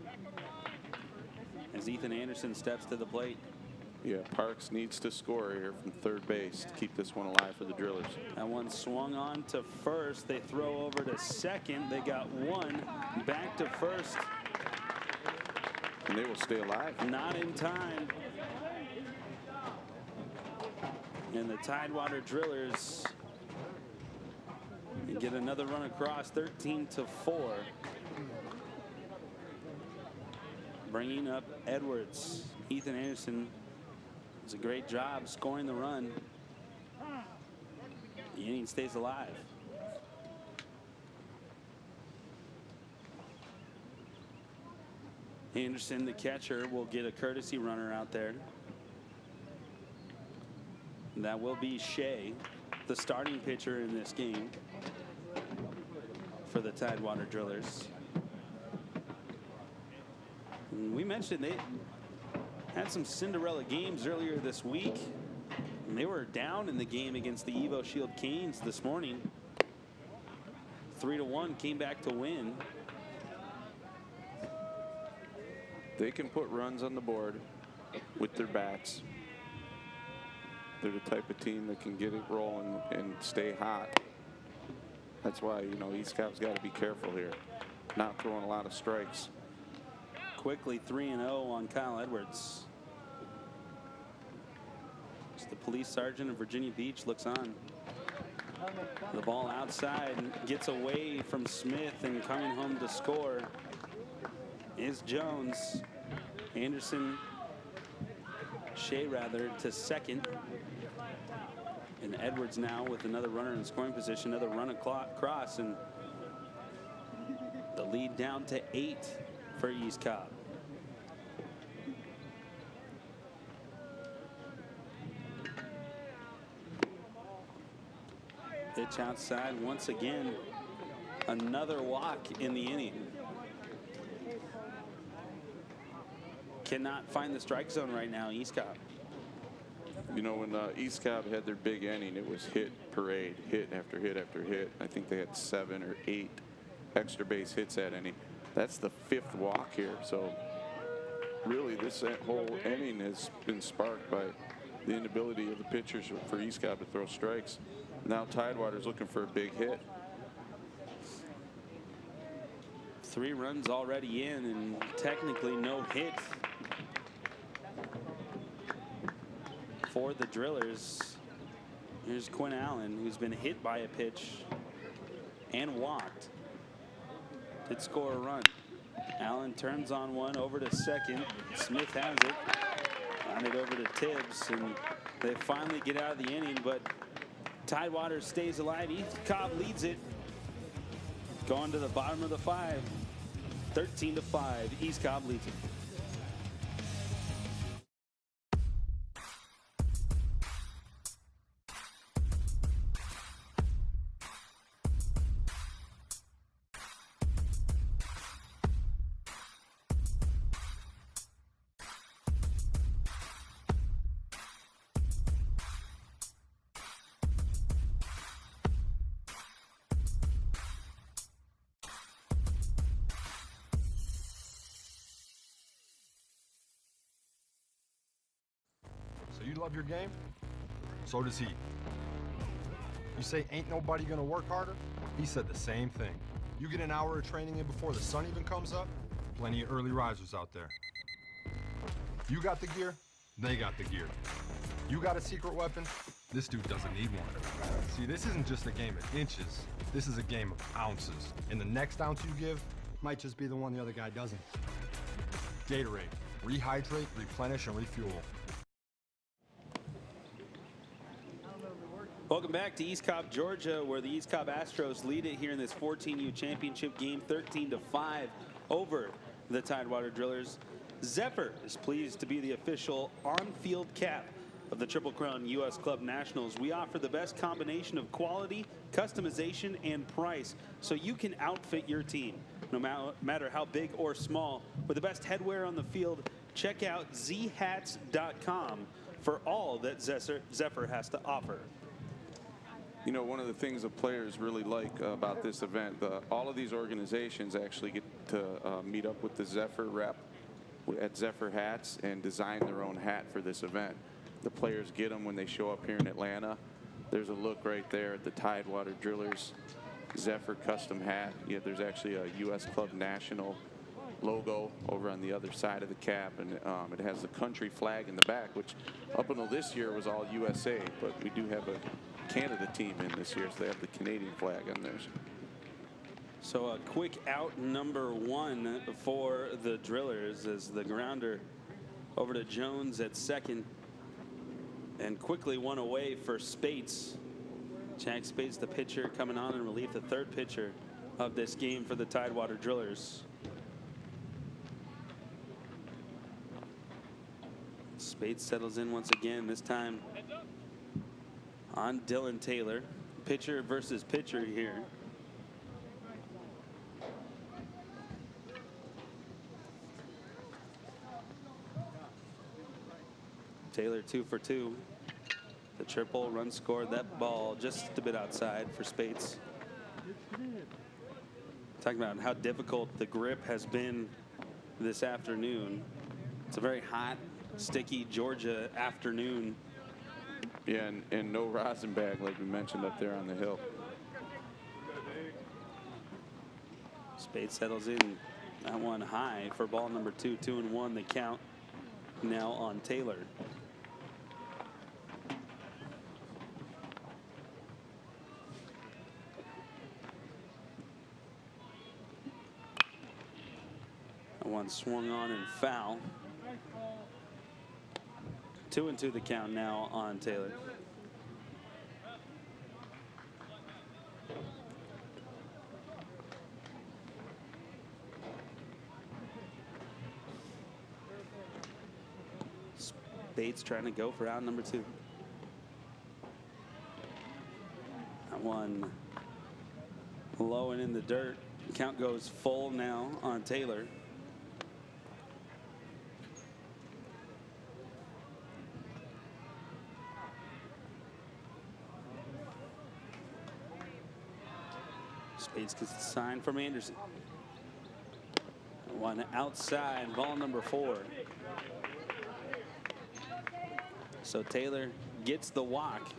As Ethan Anderson steps to the plate. Yeah, Parks needs to score here from third base to keep this one alive for the Drillers. That one swung on to first. They throw over to second. They got one back to first. And they will stay alive. Not in time. And the Tidewater Drillers get another run across, 13-4. Bringing up Edwards. Ethan Anderson does a great job scoring the run. The inning stays alive. Anderson, the catcher, will get a courtesy runner out there. That will be Shea, the starting pitcher in this game for the Tidewater Drillers. And we mentioned they had some Cinderella games earlier this week, and they were down in the game against the Evo Shield Canes this morning. 3-1, came back to win. They can put runs on the board with their bats. They're the type of team that can get it rolling and stay hot. That's why, you know, East Cobb's got to be careful here, not throwing a lot of strikes. Quickly 3-0 on Kyle Edwards. As the police sergeant of Virginia Beach looks on. The ball outside gets away from Smith, and coming home to score is Jones. Anderson, Shea rather, to second. And Edwards now with another runner in scoring position, another run across, and the lead down to 8 for East Cobb. Pitch outside once again. Another walk in the inning. Cannot find the strike zone right now, East Cobb. You know, when East Cobb had their big inning, it was hit parade, hit after hit after hit. I think they had 7 or 8 extra base hits that inning. That's the 5th walk here. So really, this whole inning has been sparked by the inability of the pitchers for East Cobb to throw strikes. Now Tidewater's looking for a big hit. 3 runs already in, and technically no hit for the Drillers. Here's Quinn Allen, who's been hit by a pitch and walked. Did score a run. Allen turns on one over to second. Smith has it. On it over to Tibbs, and they finally get out of the inning, but Tidewater stays alive. East Cobb leads it. Going to the bottom of the 5. 13-5, East Cobb leads it. So you love your game? So does he. You say ain't nobody gonna work harder? He said the same thing. You get an hour of training in before the sun even comes up? Plenty of early risers out there. You got the gear, they got the gear. You got a secret weapon, this dude doesn't need one. See, this isn't just a game of inches, this is a game of ounces. And the next ounce you give might just be the one the other guy doesn't. Gatorade, rehydrate, replenish, and refuel. Welcome back to East Cobb, Georgia, where the East Cobb Astros lead it here in this 14U championship game, 13-5 over the Tidewater Drillers. Zephyr is pleased to be the official on-field cap of the Triple Crown U.S. Club Nationals. We offer the best combination of quality, customization, and price so you can outfit your team, no matter how big or small. With the best headwear on the field, check out zhats.com for all that Zephyr has to offer. You know, one of the things the players really like about this event, all of these organizations actually get to meet up with the Zephyr rep at Zephyr Hats and design their own hat for this event. The players get them when they show up here in Atlanta. There's a look right there at the Tidewater Drillers Zephyr custom hat. Yeah, there's actually a U.S. Club National logo over on the other side of the cap, and it has the country flag in the back, which up until this year was all USA, but we do have a Canada team in this year, so they have the Canadian flag on theirs. So a quick out number one for the Drillers as the grounder over to Jones at second, and quickly one away for Spates. Jack Spates, the pitcher, coming on in relief, the third pitcher of this game for the Tidewater Drillers. Spates settles in once again, this time on Dylan Taylor. Pitcher versus pitcher here. Taylor 2 for 2. The triple, run scored, that ball just a bit outside for Spates. Talking about how difficult the grip has been this afternoon. It's a very hot, sticky Georgia afternoon. Yeah, and no rosin bag like we mentioned up there on the hill. Spates settles in that one high for ball number 2, 2-1 the count now on Taylor. That one swung on and foul. 2-2 the count now on Taylor. Spates trying to go for out number 2. That one low and in the dirt. Count goes full now on Taylor. Spates gets the sign from Anderson. One outside, ball number 4. So Taylor gets the walk.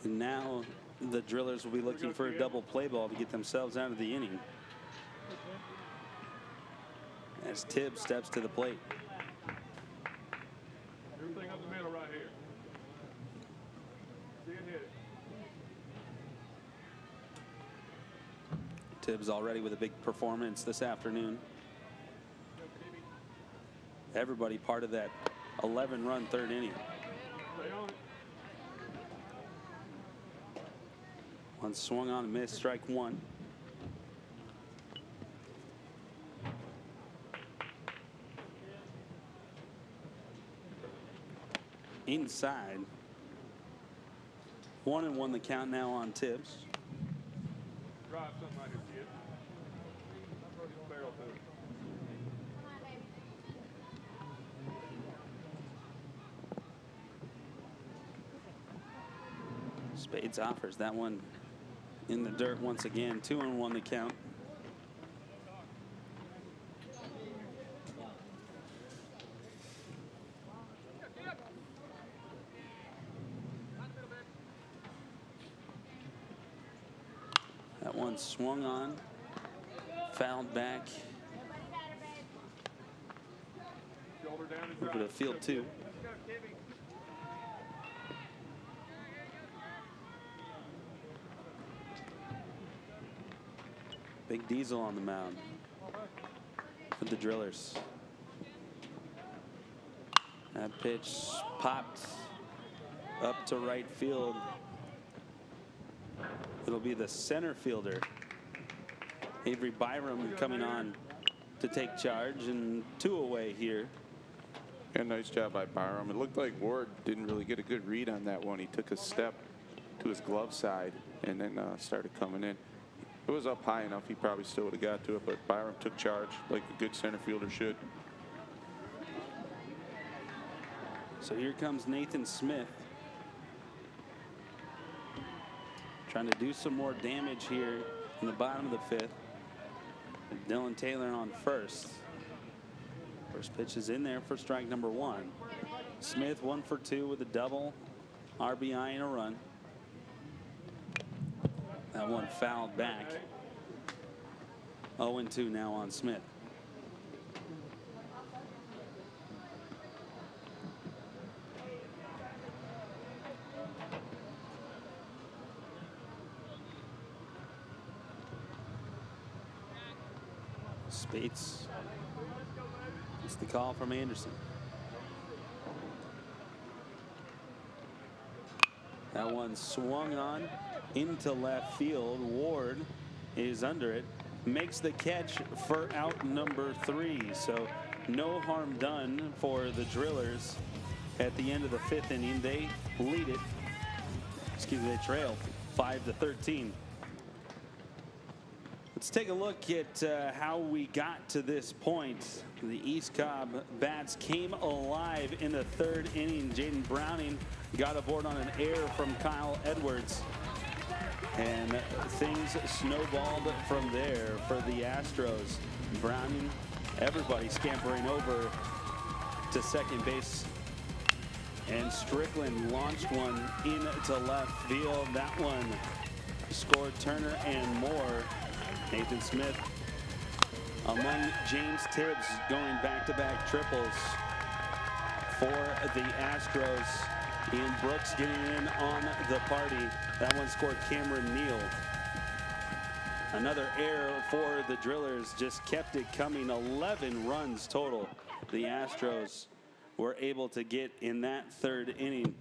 And now the Drillers will be looking for a double play ball to get themselves out of the inning. As Tibbs steps to the plate. Everything up the middle right here. See it hit it. Tibbs already with a big performance this afternoon. Everybody part of that 11-run third inning. Stay on it. One swung on and missed, strike 1. inside. 1-1 the count now on Tibbs. Drive something right here, kid. Barrel to it. Spades offers that one in the dirt once again. 2-1 the count. That one swung on, fouled back. Shoulder down and Over to drive. field 2. Big Diesel on the mound for the Drillers. That pitch popped up to right field. It'll be the center fielder, Avery Byram, coming on to take charge, and 2 away here. Yeah, nice job by Byram. It looked like Ward didn't really get a good read on that one. He took a step to his glove side and then started coming in. It was up high enough. He probably still would have got to it, but Byram took charge like a good center fielder should. So here comes Nathan Smith, trying to do some more damage here in the bottom of the 5th. Dylan Taylor on first. First pitch is in there for strike number 1. Smith 1 for 2 with a double, RBI and a run. That one fouled back. 0-2 now on Smith. Spates. It's the call from Anderson. That one swung on into left field. Ward is under it, makes the catch for out number 3. So no harm done for the Drillers at the end of the 5th inning. They lead it. Excuse me, they trail 5-13. Let's take a look at how we got to this point. The East Cobb bats came alive in the 3rd inning. Jaden Browning got aboard on an error from Kyle Edwards, and things snowballed from there for the Astros. Browning, everybody scampering over to second base, and Strickland launched one into left field. That one scored Turner and more. Nathan Smith among James Tibbs going back-to-back triples for the Astros. Ian Brooks getting in on the party. That one scored Cameron Neal. Another error for the Drillers just kept it coming. 11 runs total the Astros were able to get in that 3rd inning,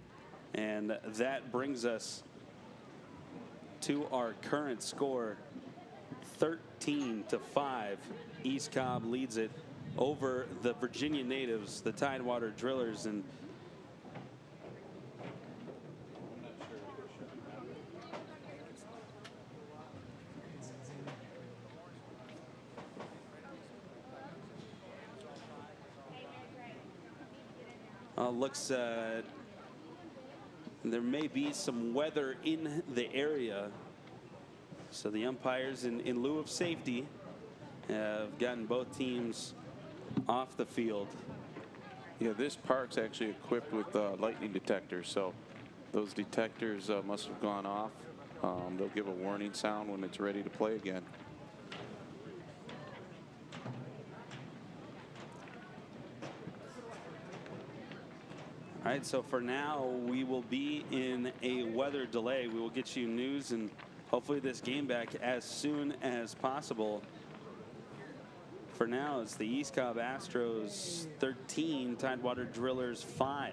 and that brings us to our current score. 13-5. East Cobb leads it over the Virginia natives, the Tidewater Drillers. And looks there may be some weather in the area. So the umpires, in lieu of safety, have gotten both teams off the field. Yeah, this park's actually equipped with lightning detectors, so those detectors must have gone off. They'll give a warning sound when it's ready to play again. All right, so for now, we will be in a weather delay. We will get you news and hopefully this game back as soon as possible. For now, it's the East Cobb Astros 13, Tidewater Drillers 5.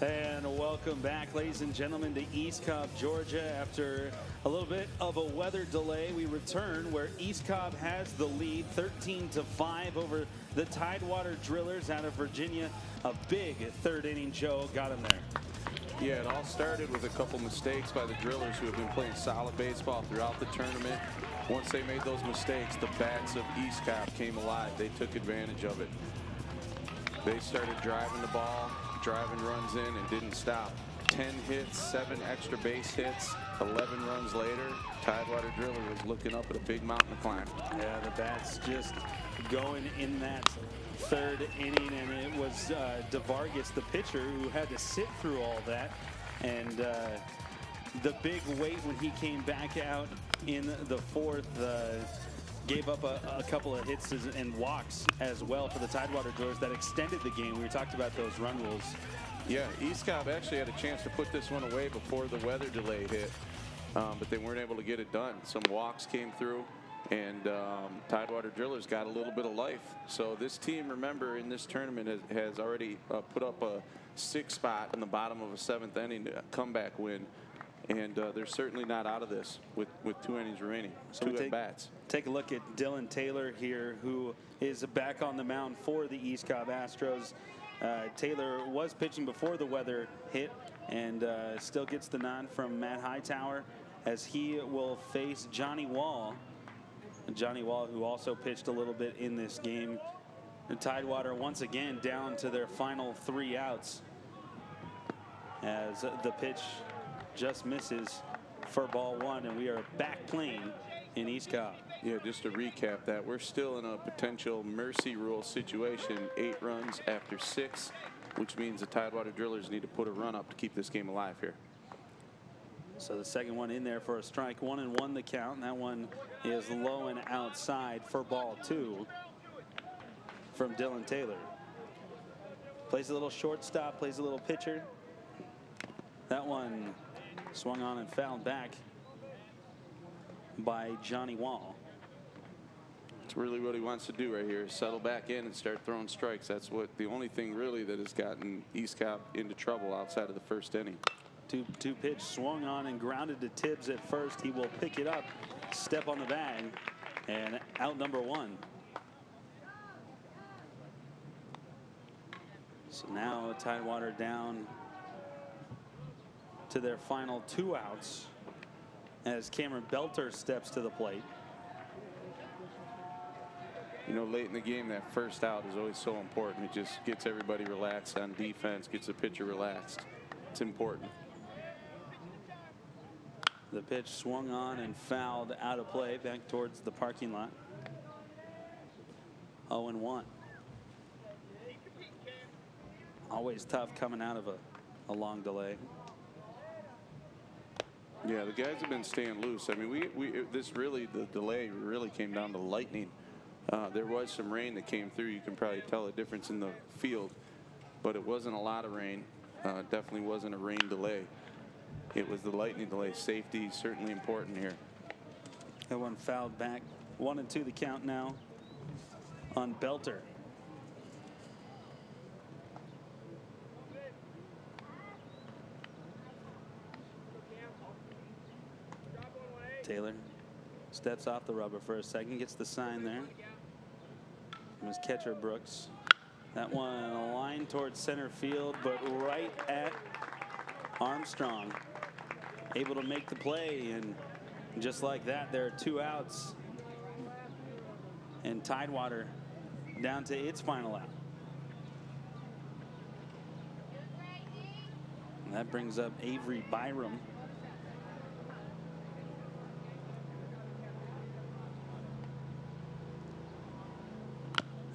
And welcome back, ladies and gentlemen, to East Cobb, Georgia. After a little bit of a weather delay, we return where East Cobb has the lead 13-5 over the Tidewater Drillers out of Virginia. A big third inning, Joe, got him there. Yeah, it all started with a couple mistakes by the Drillers, who have been playing solid baseball throughout the tournament. Once they made those mistakes, the bats of East Cobb came alive. They took advantage of it. They started driving the ball, driving runs in, and didn't stop. 10 hits, 7 extra base hits, 11 runs later, Tidewater Driller was looking up at a big mountain to climb. Yeah, the bats just going in that third inning, and it was DeVargas, the pitcher, who had to sit through all that. And the big weight when he came back out in the fourth, gave up a couple of hits and walks as well for the Tidewater Drillers that extended the game. We talked about those run rules. Yeah, East Cobb actually had a chance to put this one away before the weather delay hit, but they weren't able to get it done. Some walks came through, and Tidewater Drillers got a little bit of life. So this team, remember, in this tournament has already put up a 6th spot in the bottom of a 7th inning comeback win. And they're certainly not out of this with 2 innings remaining. So 2 at-bats. Take a look at Dylan Taylor here, who is back on the mound for the East Cobb Astros. Taylor was pitching before the weather hit, and still gets the nod from Matt Hightower as he will face Johnny Wall. Johnny Wall, who also pitched a little bit in this game. The Tidewater once again down to their final 3 outs as the pitch just misses for ball 1, and we are back playing in East Cobb. Yeah, just to recap that, we're still in a potential mercy rule situation, 8 runs after 6, which means the Tidewater Drillers need to put a run up to keep this game alive here. So the second one in there for a strike, 1-1 the count, and that one is low and outside for ball 2 from Dylan Taylor. Plays a little shortstop, plays a little pitcher. That one swung on and fouled back by Johnny Wall. It's really what he wants to do right here, settle back in and start throwing strikes. That's what the only thing really that has gotten East Cobb into trouble outside of the first inning. 2 pitch swung on and grounded to Tibbs at first. He will pick it up, step on the bag, and out number 1. So now Tidewater down to their final 2 outs as Cameron Belter steps to the plate. You know, late in the game, that first out is always so important. It just gets everybody relaxed on defense, gets the pitcher relaxed. It's important. The pitch swung on and fouled out of play back towards the parking lot. 0-1. Always tough coming out of a long delay. Yeah, the guys have been staying loose. I mean, the delay really came down to lightning. There was some rain that came through. You can probably tell a difference in the field, but it wasn't a lot of rain. Definitely wasn't a rain delay. It was the lightning delay. Safety certainly important here. That one fouled back. 1-2 the count now on Belter. Taylor steps off the rubber for a second, gets the sign there from his catcher Brooks. That one a line towards center field, but right at Armstrong, able to make the play, and just like that, there are 2 outs, and Tidewater down to its final out. And that brings up Avery Byram.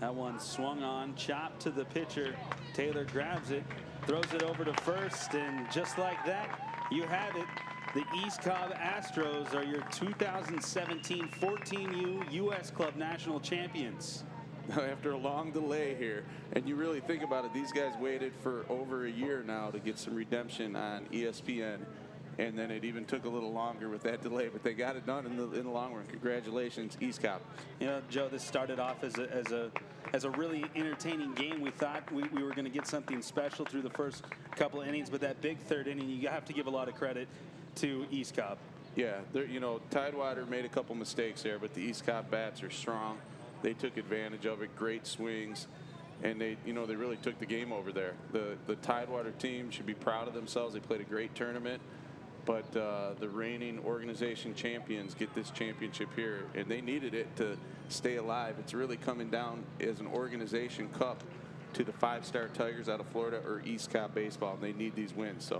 That one swung on, chopped to the pitcher. Taylor grabs it, throws it over to first, and just like that, you have it. The East Cobb Astros are your 2017 14U U.S. Club National Champions. After a long delay here, and you really think about it, these guys waited for over a year now to get some redemption on ESPN, and then it even took a little longer with that delay, but they got it done in the long run. Congratulations, East Cobb. You know, Joe, this started off as a really entertaining game. We thought we were going to get something special through the first couple of innings, but that big third inning, you have to give a lot of credit to East Cobb. Yeah, you know, Tidewater made a couple mistakes there, but the East Cobb bats are strong. They took advantage of it, great swings, and they really took the game over there. The Tidewater team should be proud of themselves. They played a great tournament, but the reigning organization champions get this championship here, and they needed it to stay alive. It's really coming down as an organization cup to the 5-star Tigers out of Florida or East Cobb baseball, and they need these wins.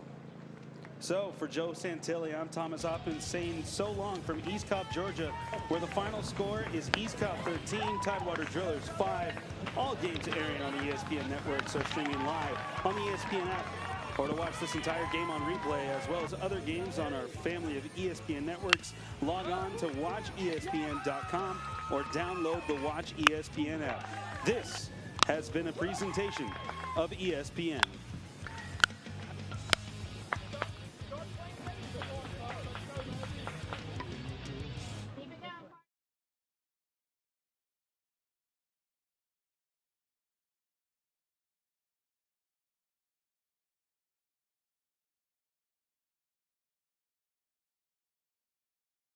So for Joe Santilli, I'm Thomas Hoppins saying so long from East Cobb, Georgia, where the final score is East Cobb 13, Tidewater Drillers 5. All games airing on the ESPN networks are streaming live on the ESPN app, or to watch this entire game on replay, as well as other games on our family of ESPN networks. Log on to watchespn.com or download the Watch ESPN app. This has been a presentation of ESPN.